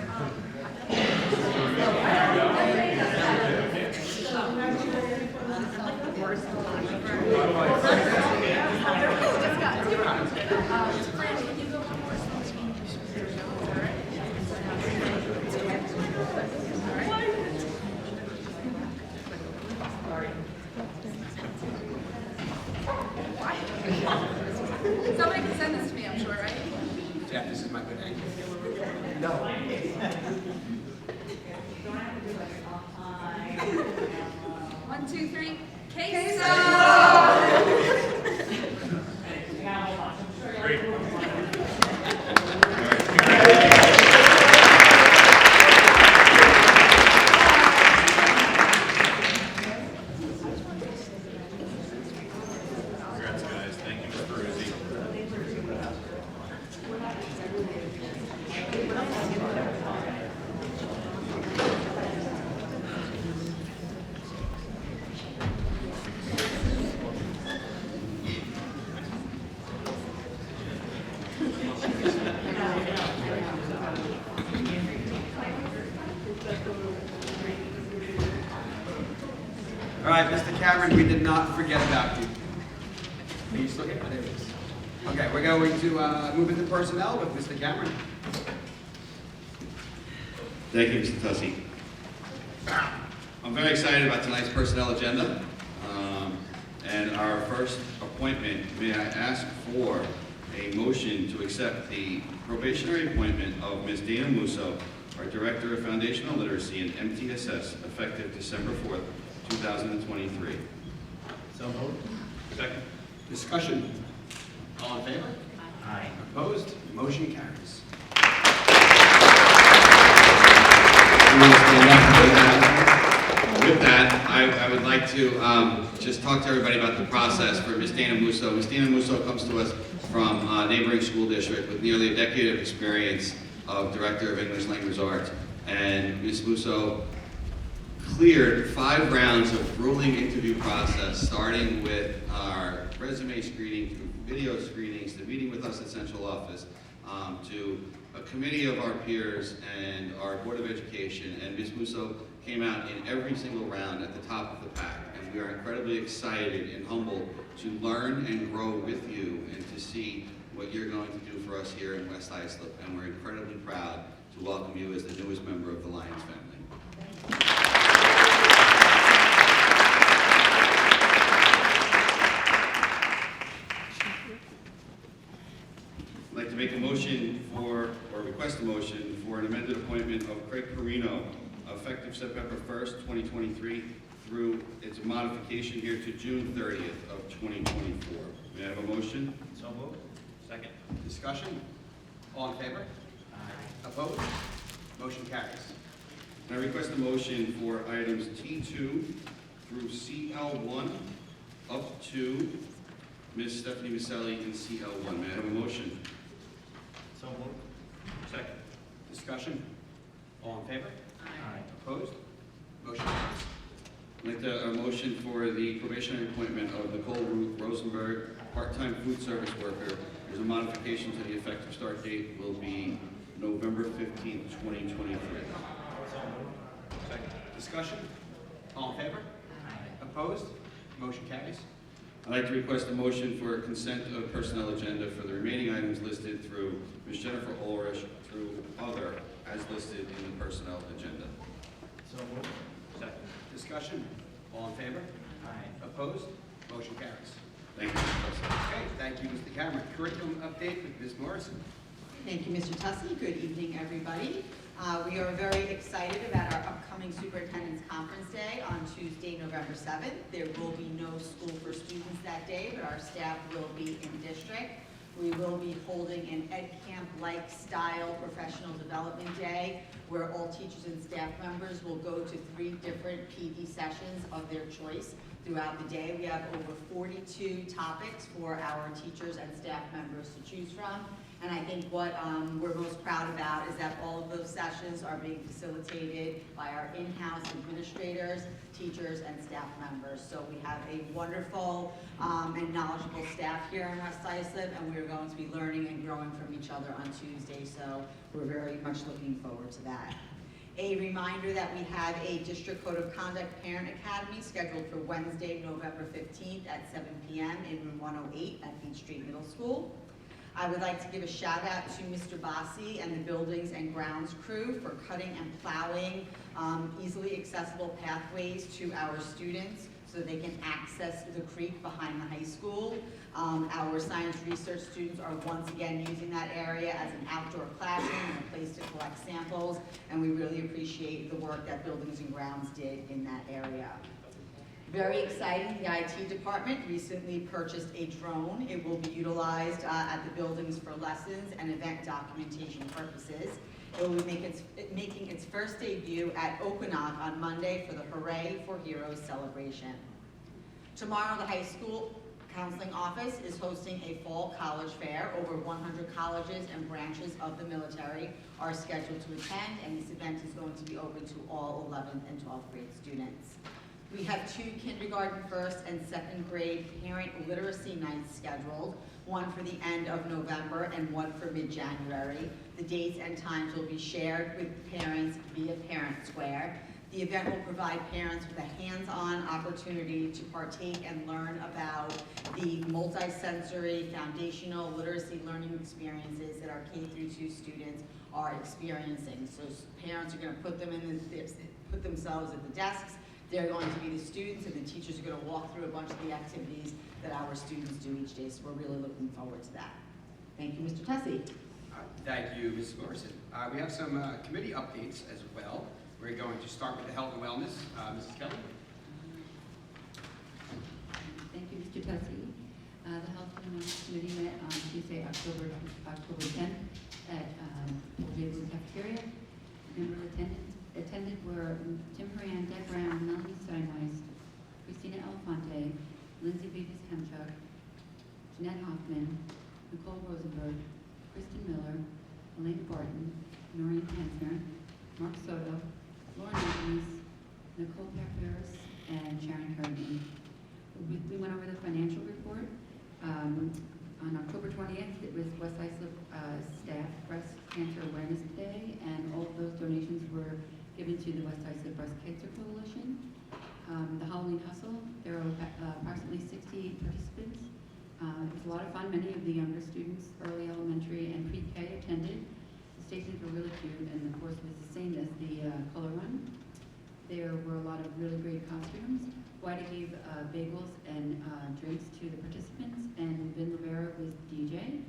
Somebody can send this to me, I'm sure, right? Yeah, this is my good angle. No. 1, 2, 3. Queso! Great. Congrats, guys. Thank you, Ms. Peruzzi. Cameron, we did not forget about you. Are you still here? Oh, there it is. Okay, we're going to move into personnel with Mr. Cameron. Thank you, Mr. Tussey. I'm very excited about tonight's personnel agenda. And our first appointment, may I ask for a motion to accept the probationary appointment of Ms. Dana Musso, our Director of Foundational Literacy and MTSS, effective December 4th, 2023. So moved. Second. Discussion. All in favor? Aye. Opposed? Motion carries. With that, I would like to just talk to everybody about the process for Ms. Dana Musso. Ms. Dana Musso comes to us from a neighboring school district with nearly a decade of experience of Director of English Language Arts. And Ms. Musso cleared 5 rounds of grueling interview process, starting with our resume screening, through video screenings, to meeting with us at central office, to a committee of our peers and our Board of Education. And Ms. Musso came out in every single round at the top of the pack. And we are incredibly excited and humbled to learn and grow with you and to see what you're going to do for us here in West Islip. And we're incredibly proud to welcome you as the newest member of the Lions family. I'd like to make a motion for, or request a motion for an amended appointment of Craig Perino, effective September 1st, 2023, through its modification here to June 30th of 2024. May I have a motion? So moved. Second. Discussion. All in favor? Aye. Opposed? Motion carries. And I request a motion for items T2 through CL1 up to Ms. Stephanie Maselli in CL1. May I have a motion? So moved. Second. Discussion. All in favor? Aye. Opposed? Motion carries. I'd like a motion for the probationary appointment of Nicole Ruth Rosenberg, part-time food service worker. There's a modification to the effective start date will be November 15th, 2023. Second. Discussion. All in favor? Aye. Opposed? Motion carries. I'd like to request a motion for consent of personnel agenda for the remaining items listed through Ms. Jennifer Ulrich through other as listed in the personnel agenda. So moved. Second. Discussion. All in favor? Aye. Opposed? Motion carries. Thank you, Mr. President. Okay, thank you, Mr. Cameron. Curriculum update with Ms. Morrison. Thank you, Mr. Tussey. Good evening, everybody. We are very excited about our upcoming Superintendent's Conference Day on Tuesday, November 7th. There will be no school for students that day, but our staff will be in district. We will be holding an Ed Camp-like style professional development day where all teachers and staff members will go to 3 different PD sessions of their choice throughout the day. We have over 42 topics for our teachers and staff members to choose from. And I think what we're most proud about is that all of those sessions are being facilitated by our in-house administrators, teachers, and staff members. So we have a wonderful and knowledgeable staff here in West Islip, and we're going to be learning and growing from each other on Tuesday. So we're very much looking forward to that. A reminder that we have a District Code of Conduct Parent Academy scheduled for Wednesday, November 15th at 7 p.m. in room 108 at Beach Street Middle School. I would like to give a shout out to Mr. Bossi and the Buildings and Grounds crew for cutting and plowing easily accessible pathways to our students so they can access the creek behind the high school. Our science research students are once again using that area as an outdoor classroom and a place to collect samples, and we really appreciate the work that Buildings and Grounds did in that area. Very exciting, the IT department recently purchased a drone. It will be utilized at the buildings for lessons and event documentation purposes. It will be making its first debut at Okonock on Monday for the Hooray for Heroes celebration. Tomorrow, the high school counseling office is hosting a fall college fair. Over 100 colleges and branches of the military are scheduled to attend, and this event is going to be open to all 11th and 12th grade students. We have 2 kindergarten, 1st and 2nd grade parent literacy nights scheduled, one for the end of November and one for mid-January. The dates and times will be shared with parents via Parent Square. The event will provide parents with a hands-on opportunity to partake and learn about the multisensory foundational literacy learning experiences that our K-2 students are experiencing. So parents are going to put themselves at the desks. They're going to be the students, and the teachers are going to walk through a bunch of the activities that our students do each day. So we're really looking forward to that. Thank you, Mr. Tussey. Thank you, Mrs. Morrison. We have some committee updates as well. We're going to start with the health and wellness. Mrs. Kelly? Thank you, Mr. Tussey. The Health and Wellness Committee met on Tuesday, October 10th at Old J. Blue Cafeteria. Member attended were Tim Horan, Deb Brown, Melanie Steinweiss, Christina Elefante, Lindsay Beavis-Hemchuk, Jeanette Hoffman, Nicole Rosenberg, Kristen Miller, Elaine Barton, Noreen Hansner, Mark Soto, Lauren Anthony's, Nicole Paparis, and Sharon Herndon. We went over the financial report. On October 20th, it was West Islip Staff Breast Cancer Awareness Day, and all of those donations were given to the West Islip Breast Cancer Coalition. The Halloween Hustle, there were approximately 60 participants. It was a lot of fun. Many of the younger students, early elementary and pre-K, attended. The stations were really cute, and the course was the same as the color run. There were a lot of really great costumes. Whitey gave bagels and drinks to the participants, and Vin Rivera was DJ.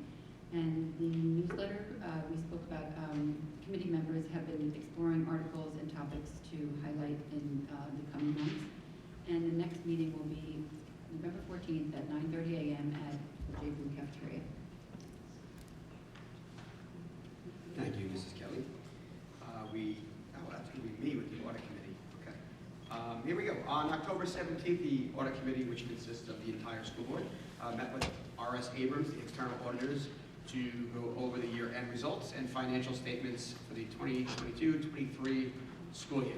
And the newsletter, we spoke about committee members have been exploring articles and topics to highlight in the coming months. And the next meeting will be November 14th at 9:30 a.m. at the J. Blue Cafeteria. Thank you, Mrs. Kelly. That's going to be me with the audit committee. Okay. Here we go. On October 17th, the audit committee, which consists of the entire school board, met with R.S. Abrams, the external auditors, to go over the year-end results and financial statements for the 2022-23 school year.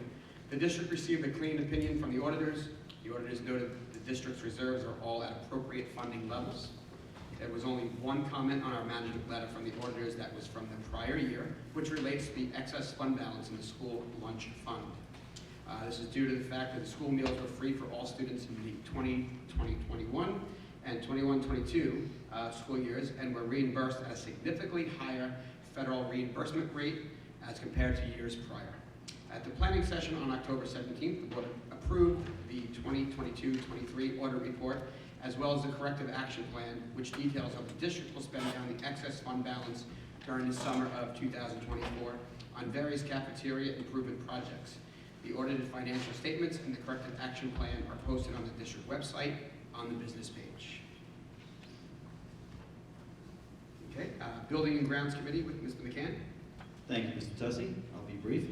The district received a clean opinion from the auditors. The auditors noted the district's reserves are all at appropriate funding levels. There was only one comment on our management letter from the auditors that was from the prior year, which relates to the excess fund balance in the school lunch fund. This is due to the fact that the school meals were free for all students in the 2020-21 and 21-22 school years, and were reimbursed at a significantly higher federal reimbursement rate as compared to years prior. At the planning session on October 17th, the board approved the 2022-23 audit report, as well as the corrective action plan, which details how the district will spend down the excess fund balance during the summer of 2024 on various cafeteria improvement projects. The audited financial statements and the corrective action plan are posted on the district website on the business page. Okay, Building and Grounds Committee with Mr. McCann. Thank you, Mr. Tussey. I'll be brief.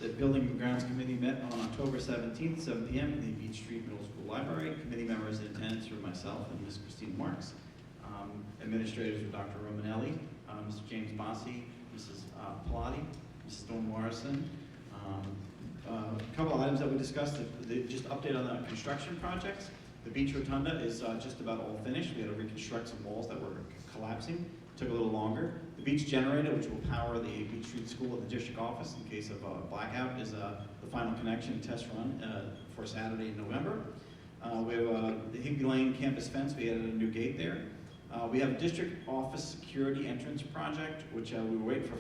The Building and Grounds Committee met on October 17th, 7 p.m. in the Beach Street Middle School Library. Committee members in attendance were myself and Ms. Christine Marks. Administrators were Dr. Romanelli, Mr. James Bossi, Mrs. Pilati, Mrs. Dawn Morrison. A couple of items that we discussed, just update on the construction projects. The beach rotunda is just about all finished. We had to reconstruct some walls that were collapsing. Took a little longer. The beach generator, which will power the Beach Street School at the district office in case of a blackout, is the final connection test run for Saturday in November. We have the Higby Lane campus fence. We added a new gate there. We have a district office security entrance project, which we were waiting for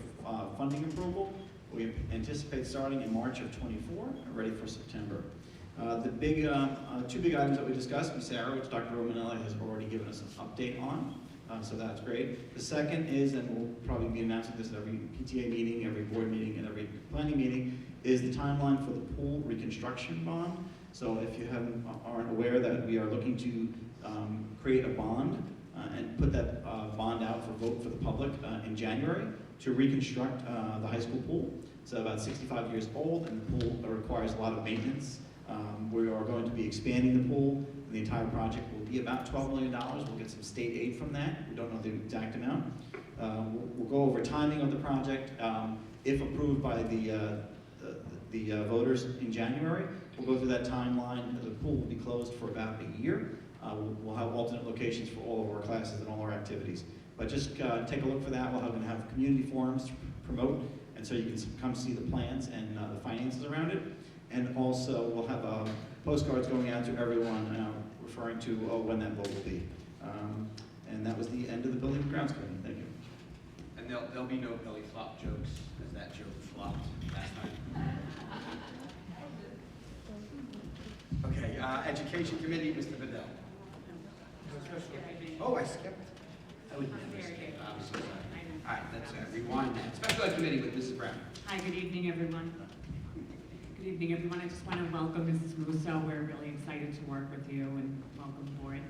funding approval. We anticipate starting in March of 24, ready for September. The big, two big items that we discussed, Ms. Sarah, which Dr. Romanelli has already given us an update on, so that's great. The second is, and we'll probably be announcing this at every PTA meeting, every board meeting, and every planning meeting, is the timeline for the pool reconstruction bond. So if you aren't aware that we are looking to create a bond and put that bond out for vote for the public in January to reconstruct the high school pool. It's about 65 years old, and the pool requires a lot of maintenance. We are going to be expanding the pool. The entire project will be about $12 million. We'll get some state aid from that. We don't know the exact amount. We'll go over timing of the project. If approved by the voters in January, we'll go through that timeline. The pool will be closed for about a year. We'll have alternate locations for all of our classes and all our activities. But just take a look for that. We're going to have community forums to promote, and so you can come see the plans and the finances around it. And also, we'll have postcards going out to everyone referring to when that vote will be. And that was the end of the Building and Grounds Committee. Thank you. And there'll be no belly flop jokes, as that joke flopped last time. Okay, Education Committee, Mr. Bedell. Oh, I skipped. I would never skip. I'm so sorry. All right, let's rewind that. Special Ed Committee with Mrs. Brown. Hi, good evening, everyone. Good evening, everyone. I just want to welcome Mrs. Musso. We're really excited to work with you and welcome aboard.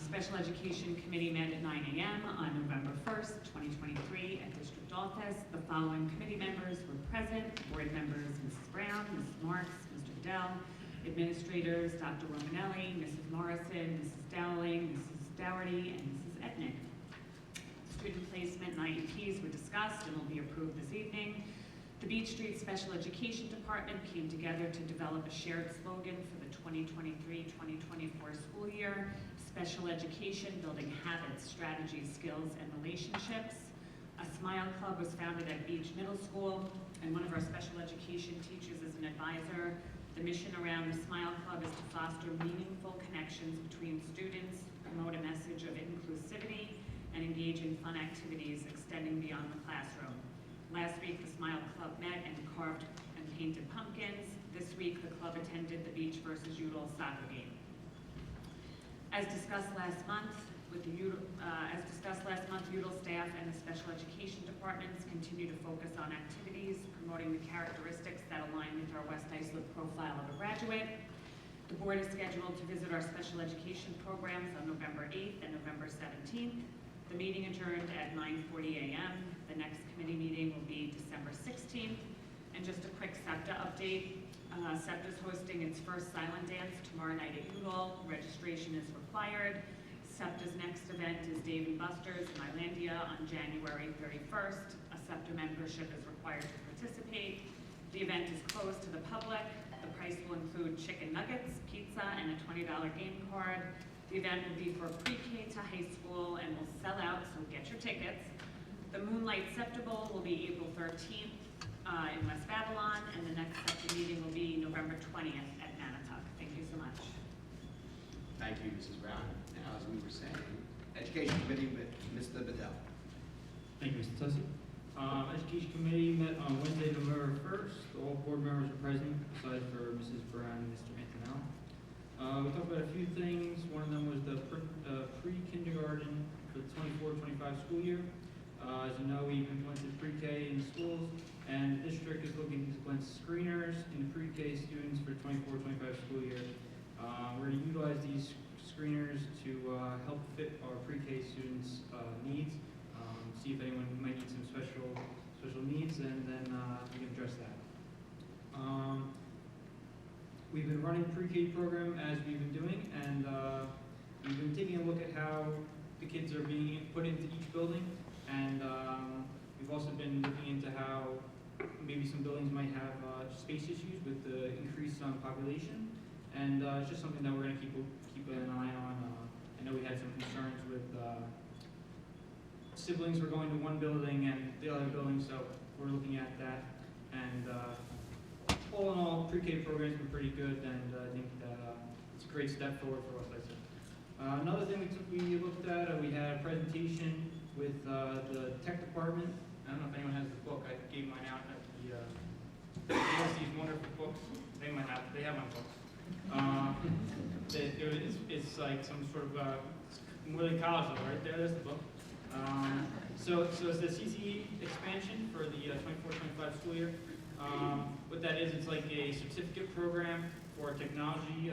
Special Education Committee met at 9 a.m. on November 1st, 2023 at District Office. The following committee members were present. Board members Mrs. Brown, Mrs. Marks, Mr. Bedell, administrators Dr. Romanelli, Mrs. Morrison, Mrs. Dowling, Mrs. Dougherty, and Mrs. Etnick. Student placement and IEPs were discussed and will be approved this evening. The Beach Street Special Education Department came together to develop a shared slogan for the 2023-2024 school year: Special Education, Building Habits, Strategies, Skills, and Relationships. A Smile Club was founded at Beach Middle School, and one of our special education teachers is an advisor. The mission around the Smile Club is to foster meaningful connections between students, promote a message of inclusivity, and engage in fun activities extending beyond the classroom. Last week, the Smile Club met and carved and painted pumpkins. This week, the club attended the Beach versus Udall soccer game. As discussed last month, Udall staff and the special education departments continue to focus on activities promoting the characteristics that align with our West Islip profile of a graduate. The board is scheduled to visit our special education programs on November 8th and November 17th. The meeting adjourned at 9:40 a.m. The next committee meeting will be December 16th. And just a quick SEPTA update. SEPTA is hosting its first silent dance tomorrow night at Udall. Registration is required. SEPTA's next event is Dave & Buster's in Islandia on January 31st. A SEPTA membership is required to participate. The event is closed to the public. The price will include chicken nuggets, pizza, and a $20 game card. The event will be for pre-K to high school and will sell out, so get your tickets. The Moonlight SEPTA Bowl will be April 13th in West Babylon, and the next SEPTA meeting will be November 20th at Manatuck. Thank you so much. Thank you, Mrs. Brown. Now, as we were saying, Education Committee with Mr. Bedell. Thank you, Mr. Tussey. Education Committee met on Wednesday, November 1st. All board members were present, aside for Mrs. Brown and Mr. Antonello. We talked about a few things. One of them was the pre-kindergarten for the 24-25 school year. As you know, we've implemented pre-K in schools, and the district is looking to implement screeners in the pre-K students for 24-25 school year. We're going to utilize these screeners to help fit our pre-K students' needs, see if anyone might need some special needs, and then we can address that. We've been running the pre-K program as we've been doing, and we've been taking a look at how the kids are being put into each building, and we've also been looking into how maybe some buildings might have space issues with the increase on population, and it's just something that we're going to keep an eye on. I know we had some concerns with siblings were going to one building and the other building, so we're looking at that, and all in all, pre-K program's been pretty good, and I think that it's a great step forward for us, I think. Another thing we looked at, we had a presentation with the tech department. I don't know if anyone has the book. I gave mine out at these wonderful books. They have my books. It's like some sort of more than college level, right there. There's the book. So it's the CCE expansion for the 24-25 school year. What that is, it's like a certificate program for technology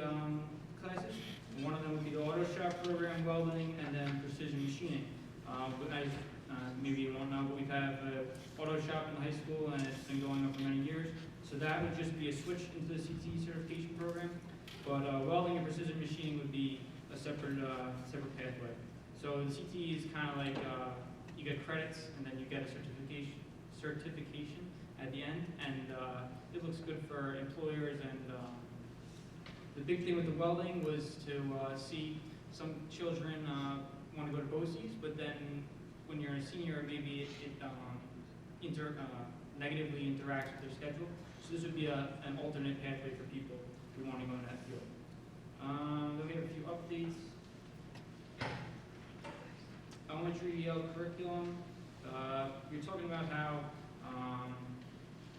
classes. And one of them would be the auto shop program, welding, and then precision machining. Maybe you won't know, but we've had an auto shop in high school, and it's been going on for many years. So that would just be a switch into the CTE certification program. But welding and precision machining would be a separate pathway. So the CTE is kind of like you get credits, and then you get a certification at the end, and it looks good for employers. And the big thing with the welding was to see some children want to go to BOCES, but then when you're a senior, maybe it negatively interacts with their schedule. So this would be an alternate pathway for people who want to go in that field. Then we have a few updates. Elementary curriculum. We were talking about how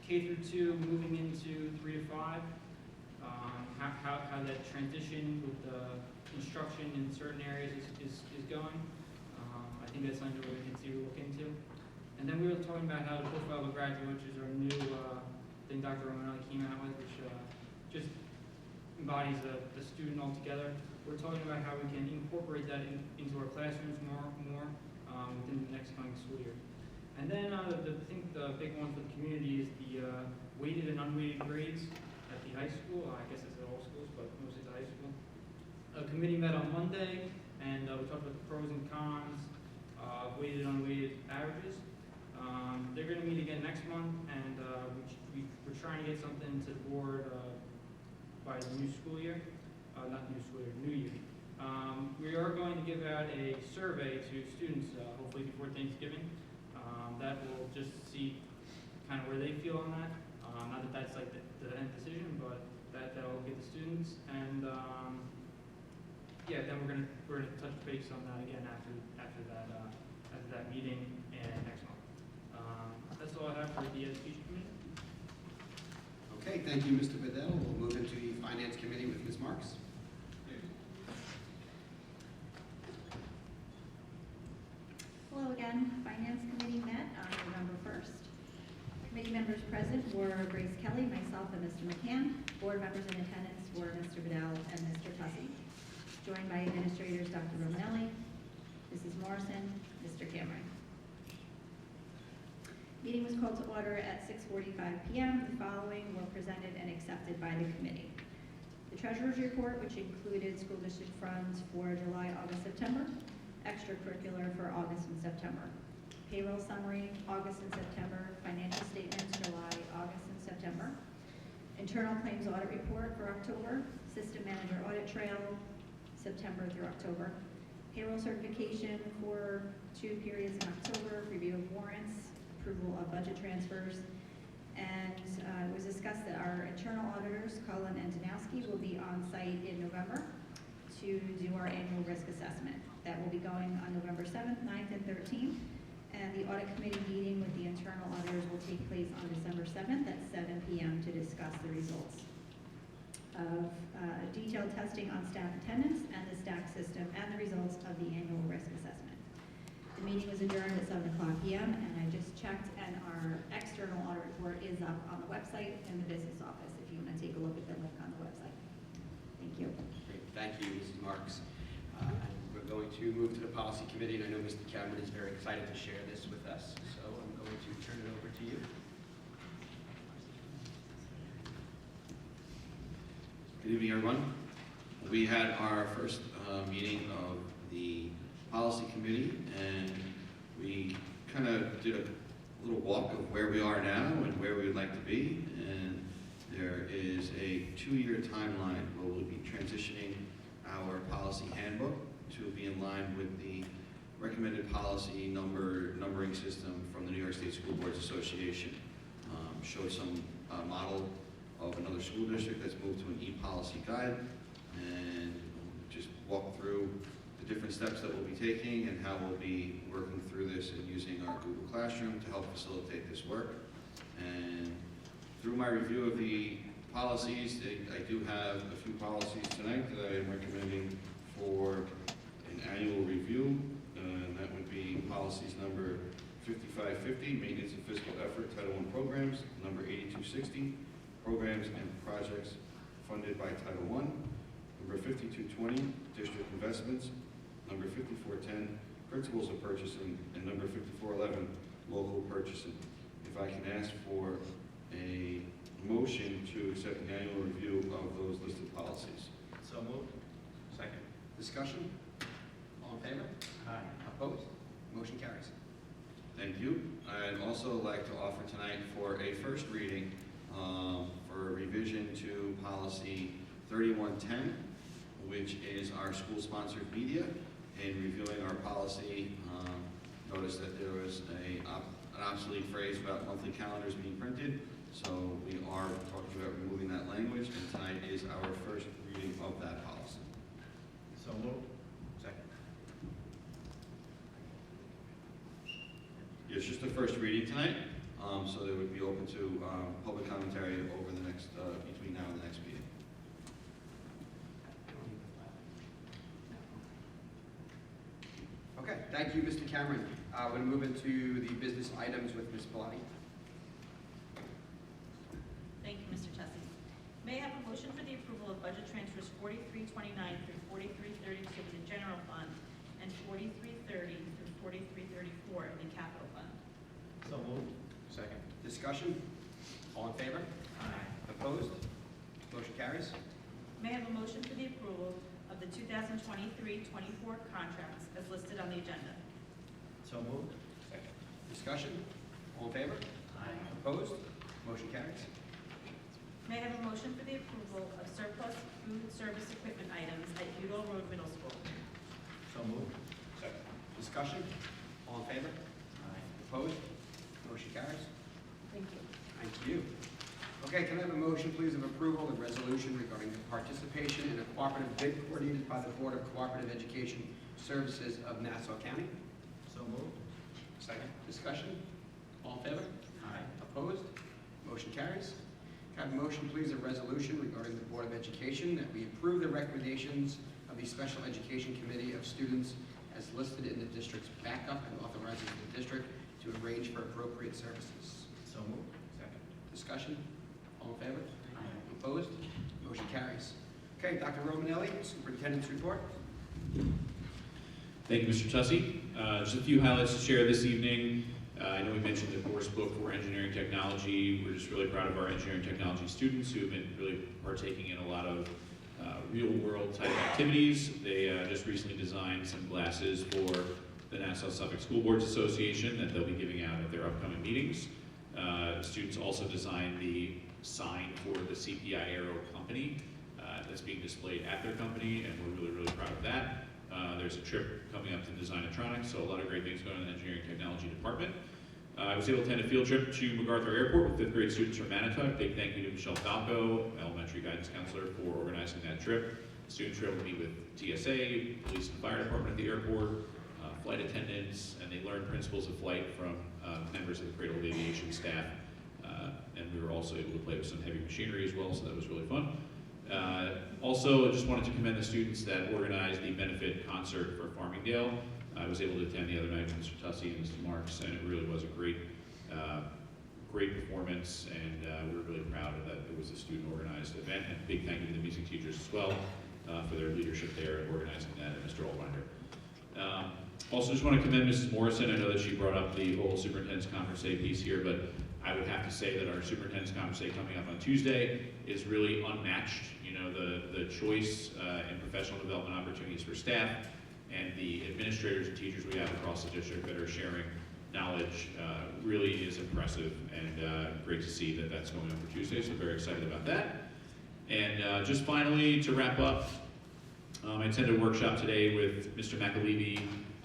K through 2 moving into 3 to 5, how that transition with the instruction in certain areas is going. I think that's something that we need to look into. And then we were talking about how the profile of a graduate, which is our new thing Dr. Romanelli came out with, which just embodies the student altogether. We're talking about how we can incorporate that into our classrooms more within the next coming school year. And then I think the big one for the community is the weighted and unweighted grades at the high school. I guess it's at all schools, but mostly the high school. A committee met on Monday, and we talked about the pros and cons of weighted and unweighted averages. They're going to meet again next month, and we're trying to get something to the board by the new school year. Not new school year, new year. We are going to give out a survey to students, hopefully before Thanksgiving. That will just see kind of where they feel on that. Not that that's like the end decision, but that'll get the students. And yeah, then we're gonna touch base on that again after that meeting and next month. That's all I have for the education committee. Okay, thank you, Mr. Bedell. We'll move into the Finance Committee with Ms. Marks. Hello again. Finance Committee met on November 1st. Committee members present were Grace Kelly, myself, and Mr. McCann. Board members in attendance were Mr. Bedell and Mr. Tussey. Joined by administrators Dr. Romanelli, Mrs. Morrison, Mr. Cameron. Meeting was called to order at 6:45 p.m. The following were presented and accepted by the committee. The treasurer's report, which included school district funds for July, August, September, extracurricular for August and September, payroll summary, August and September, financial statements, July, August, and September, internal claims audit report for October, system manager audit trail, September through October, payroll certification for 2 periods in October, review of warrants, approval of budget transfers, and it was discussed that our internal auditors, Cullen and Danowski, will be on site in November to do our annual risk assessment. That will be going on November 7th, 9th, and 13th. And the audit committee meeting with the internal auditors will take place on December 7th at 7 p.m. to discuss the results of detailed testing on staff attendance and the STAC system and the results of the annual risk assessment. The meeting was adjourned at 7 o'clock p.m. and I just checked, and our external audit report is up on the website in the business office if you want to take a look at the link on the website. Thank you. Great. Thank you, Mrs. Marks. And we're going to move to the Policy Committee, and I know Mr. Cameron is very excited to share this with us, so I'm going to turn it over to you. Good evening, everyone. We had our first meeting of the Policy Committee, and we kind of did a little walk of where we are now and where we would like to be. And there is a 2-year timeline where we'll be transitioning our policy handbook to be in line with the recommended policy numbering system from the New York State School Boards Association. Showed some model of another school district that's moved to an e-policy guide, and just walk through the different steps that we'll be taking and how we'll be working through this and using our Google Classroom to help facilitate this work. And through my review of the policies, I do have a few policies tonight that I am recommending for an annual review, and that would be policies number 5550, Maintenance and Fiscal Effort Title I Programs, number 8260, Programs and Projects Funded by Title I, number 5220, District Investments, number 5410, Principles of Purchasing, and number 5411, Local Purchasing. If I can ask for a motion to accept the annual review of those listed policies. So moved. Second. Discussion? All in favor? Aye. Opposed? Motion carries. Thank you. I'd also like to offer tonight for a first reading for a revision to policy 3110, which is our school-sponsored media. In reviewing our policy, noticed that there was an obsolete phrase about monthly calendars being printed. So we are talking about removing that language, and tonight is our first reading of that policy. So moved. Second. It's just the first reading tonight, so they would be open to public commentary over the next, between now and the next meeting. Okay, thank you, Mr. Cameron. We're going to move into the business items with Ms. Pilati. Thank you, Mr. Tessie. May I have a motion for the approval of budget transfers 4329 through 4332 in the general fund and 4330 through 4334 in the capital fund? So moved. Second. Discussion? All in favor? Aye. Opposed? Motion carries. May I have a motion for the approval of the 2023-24 contracts as listed on the agenda? So moved. Second. Discussion? All in favor? Aye. Opposed? Motion carries. May I have a motion for the approval of surplus food service equipment items at Udall Road Middle School? So moved. Second. Discussion? All in favor? Aye. Opposed? Motion carries. Thank you. Thank you. Okay, can I have a motion, please, of approval of resolution regarding the participation in a cooperative bid coordinated by the Board of Cooperative Education Services of Nassau County? So moved. Second. Discussion? All in favor? Aye. Opposed? Motion carries. Can I have a motion, please, of resolution regarding the Board of Education that we approve the recommendations of the Special Education Committee of Students as listed in the district's backup and authorizes the district to arrange for appropriate services? So moved. Second. Discussion? All in favor? Aye. Opposed? Motion carries. Okay, Dr. Romanelli, Superintendent's report. Thank you, Mr. Tussey. Just a few highlights to share this evening. I know we mentioned the course book for engineering technology. We're just really proud of our engineering technology students who have been really partaking in a lot of real-world type activities. They just recently designed some glasses for the Nassau-Suffolk School Boards Association that they'll be giving out at their upcoming meetings. Students also designed the sign for the CPI Aero company that's being displayed at their company, and we're really, really proud of that. There's a trip coming up to Designatronics, so a lot of great things going on in the engineering technology department. I was able to attend a field trip to MacArthur Airport with 5th grade students from Manitowoc. Big thank you to Michelle Falco, elementary guidance counselor, for organizing that trip. Students were able to meet with TSA, police and fire department at the airport, flight attendants, and they learned principles of flight from members of the Cradle of Aviation staff. And we were also able to play with some heavy machinery as well, so that was really fun. Also, I just wanted to commend the students that organized the benefit concert for Farmingdale. I was able to attend the other night with Mr. Tussey and Mr. Marks, and it really was a great performance, and we were really proud of that it was a student-organized event. And a big thank you to the music teachers as well for their leadership there in organizing that, and Mr. Allwinder. Also, just want to commend Mrs. Morrison. I know that she brought up the whole Superintendent's Conference Day piece here, but I would have to say that our Superintendent's Conference Day coming up on Tuesday is really unmatched. You know, the choice and professional development opportunities for staff and the administrators and teachers we have across the district that are sharing knowledge really is impressive, and great to see that that's going on for Tuesday, so very excited about that. And just finally, to wrap up, I attended a workshop today with Mr. McAlevey,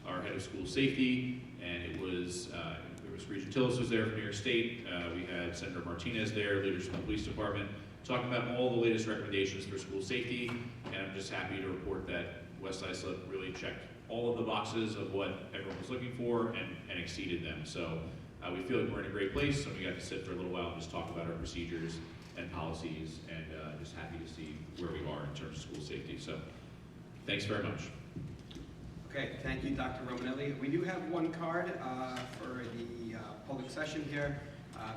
our head of school safety, and it was Regent Tillis was there from New York State. We had Senator Martinez there, leaders from the police department, talking about all the latest recommendations for school safety, and I'm just happy to report that West Islip really checked all of the boxes of what everyone was looking for and exceeded them. So we feel like we're in a great place, and we got to sit for a little while and just talk about our procedures and policies, and just happy to see where we are in terms of school safety. So thanks very much. Okay, thank you, Dr. Romanelli. We do have one card for the public session here.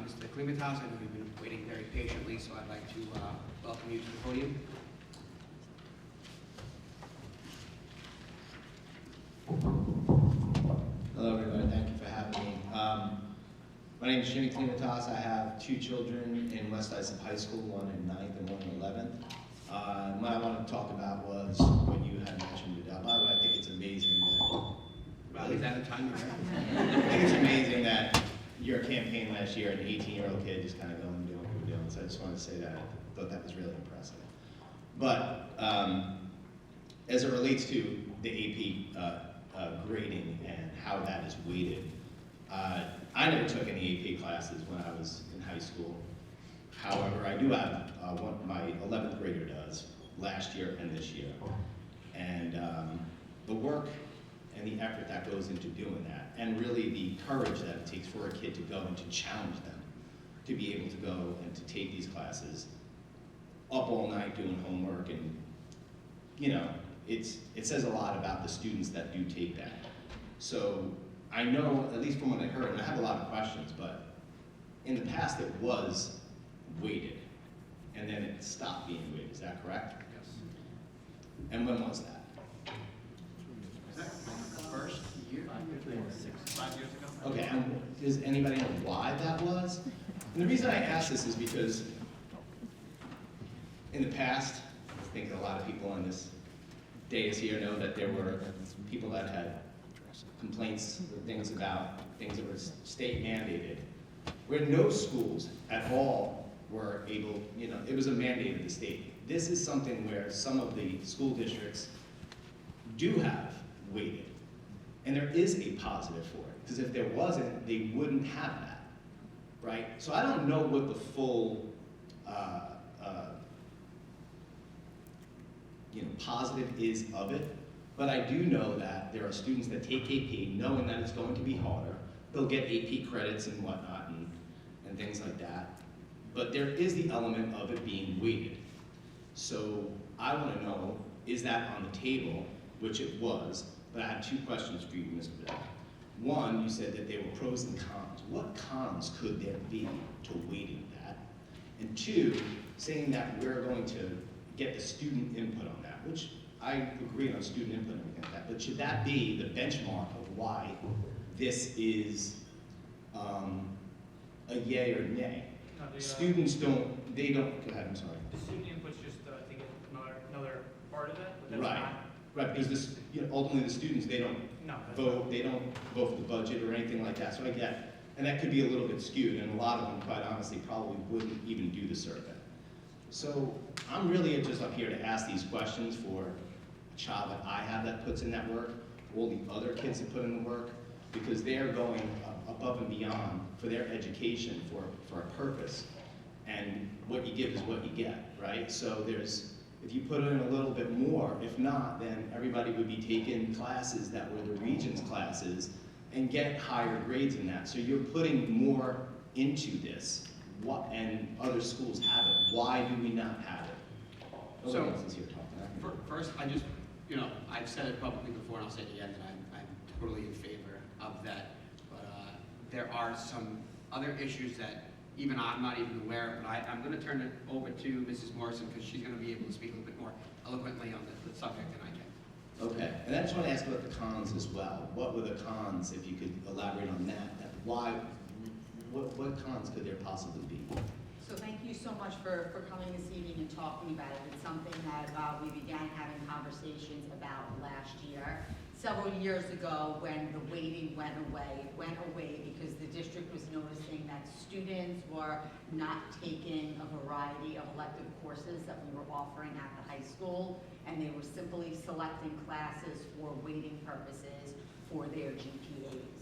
Mr. Klimatas, I know we've been waiting very patiently, so I'd like to welcome you to the podium. Hello, everybody. Thank you for having me. My name is Jimmy Klimatas. I have two children in West Islip High School, one in 9th and one in 11th. What I wanted to talk about was what you had mentioned. By the way, I think it's amazing that... Is that a time? I think it's amazing that your campaign last year, an 18-year-old kid just kind of going and doing what we're doing. So I just wanted to say that. I thought that was really impressive. But as it relates to the AP grading and how that is weighted, I never took any AP classes when I was in high school. However, I do have what my 11th grader does last year and this year. And the work and the effort that goes into doing that, and really the courage that it takes for a kid to go and to challenge them, to be able to go and to take these classes up all night doing homework, and you know, it says a lot about the students that do take that. So I know, at least from what I heard, and I have a lot of questions, but in the past it was weighted, and then it stopped being weighted. Is that correct? Yes. And when was that? First year? 5 years ago. Okay, and does anybody know why that was? And the reason I ask this is because in the past, I think a lot of people on this dais here know that there were people that had complaints or things about things that were state mandated, where no schools at all were able, you know, it was a mandate of the state. This is something where some of the school districts do have weighted, and there is a positive for it, because if there wasn't, they wouldn't have that, right? So I don't know what the full positive is of it, but I do know that there are students that take AP knowing that it's going to be harder. They'll get AP credits and whatnot and things like that, but there is the element of it being weighted. So I want to know, is that on the table, which it was, but I have two questions for you, Ms. Bell. One, you said that there were pros and cons. What cons could there be to weighting that? And two, saying that we're going to get the student input on that, which I agree on student input and everything like that, but should that be the benchmark of why this is a yay or nay? No, Students don't, they don't, go ahead, I'm sorry. The student input's just, I think, another part of that, but that's Right. not. Right, because this, you know, ultimately the students, they don't No, that's vote, they don't vote for the budget or anything like that, so I get, and that could be a little bit skewed, and a lot of them, quite honestly, probably wouldn't even do the survey. So I'm really just up here to ask these questions for a child that I have that puts in that work, all the other kids that put in the work, because they're going above and beyond for their education, for a purpose, and what you give is what you get, right? So there's, if you put in a little bit more, if not, then everybody would be taking classes that were the Regents classes and get higher grades in that. So you're putting more into this, and other schools have it. Why do we not have it? So, Nobody else is here talking. First, I just, you know, I've said it publicly before, and I'll say it again, that I'm totally in favor of that. But there are some other issues that even I'm not even aware of, but I'm going to turn it over to Mrs. Morrison, because she's going to be able to speak a little bit more eloquently on the subject than I can. Okay, and I just want to ask about the cons as well. What were the cons, if you could elaborate on that? Why, what cons could there possibly be? So thank you so much for coming this evening and talking about it. It's something that we began having conversations about last year. Several years ago, when the weighting went away, it went away because the district was noticing that students were not taking a variety of elective courses that we were offering at the high school, and they were simply selecting classes for weighting purposes for their GPAs.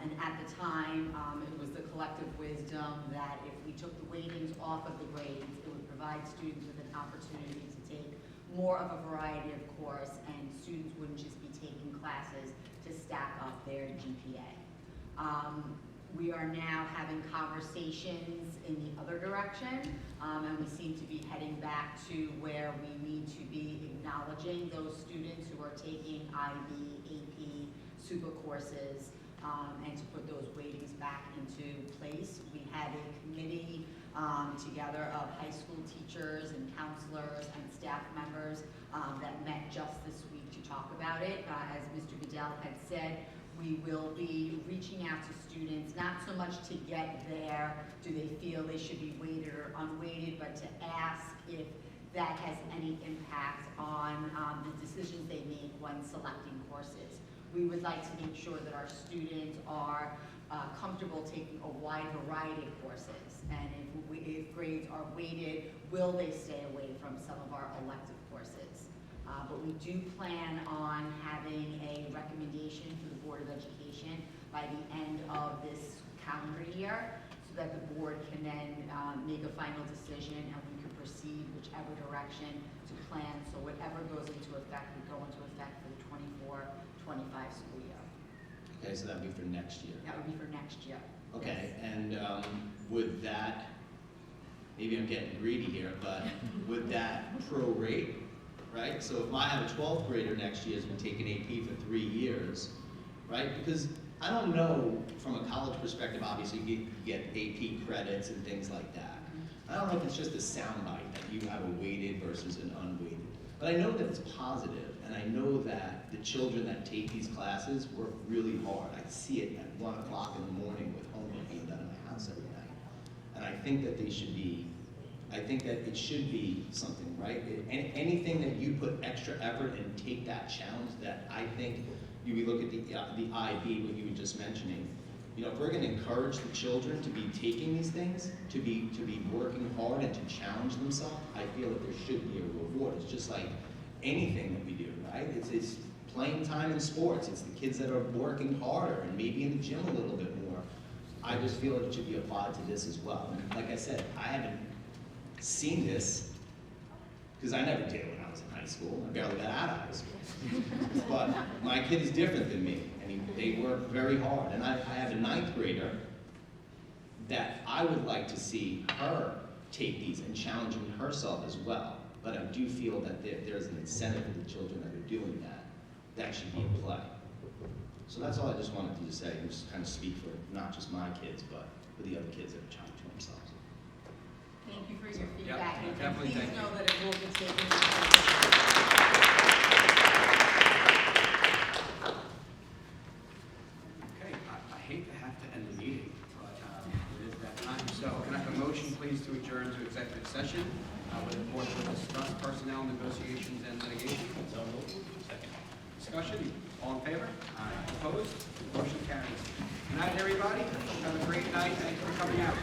And at the time, it was the collective wisdom that if we took the weightings off of the grades, it would provide students with an opportunity to take more of a variety of course, and students wouldn't just be taking classes to stack up their GPA. We are now having conversations in the other direction, and we seem to be heading back to where we need to be acknowledging those students who are taking IB, AP, super courses, and to put those weightings back into place. We had a committee together of high school teachers and counselors and staff members that met just this week to talk about it. As Mr. Goodell had said, we will be reaching out to students, not so much to get there, do they feel they should be weighted or unweighted, but to ask if that has any impact on the decisions they make when selecting courses. We would like to make sure that our students are comfortable taking a wide variety of courses, and if grades are weighted, will they stay away from some of our elective courses? But we do plan on having a recommendation to the Board of Education by the end of this calendar year, so so that the board can then make a final decision and we can proceed whichever direction to plan. So whatever goes into effect would go into effect for the 24-25 school year. Okay, so that'd be for next year. That would be for next year. Okay, and would that, maybe I'm getting greedy here, but would that prorate, right? So if I have a 12th grader next year who's been taking AP for 3 years, right? Because I don't know, from a college perspective, obviously you get AP credits and things like that. I don't know if it's just a soundbite that you have a weighted versus an unweighted. But I know that it's positive, and I know that the children that take these classes work really hard. I see it at 1 o'clock in the morning with homework being done in my house every night. And I think that they should be, I think that it should be something, right? Anything that you put extra effort and take that challenge, that I think, we look at the IB, what you were just mentioning, you know, if we're going to encourage the children to be taking these things, to be working hard and to challenge themselves, I feel that there should be a reward. It's just like anything that we do, right? It's playing time in sports. It's the kids that are working harder and maybe in the gym a little bit more. I just feel it should be applied to this as well. And like I said, I haven't seen this because I never did it when I was in high school. I barely got out of high school. But my kid is different than me, and they work very hard. And I have a 9th grader that I would like to see her take these and challenging herself as well. But I do feel that there's an incentive for the children that are doing that. That should be in play. So that's all I just wanted to say, and just kind of speak for not just my kids, but for the other kids that are challenging themselves. Thank you for your feedback. Yep, definitely Please thank you. know that it will be taken. Okay, I hate to have to end the meeting, but it is that time. So can I have a motion, please, to adjourn to executive session where the board will discuss personnel negotiations and litigation? So moved. Second. Discussion? All in favor? Aye. Opposed? Motion carries. Good night, everybody. Have a great night. Thank you for coming out.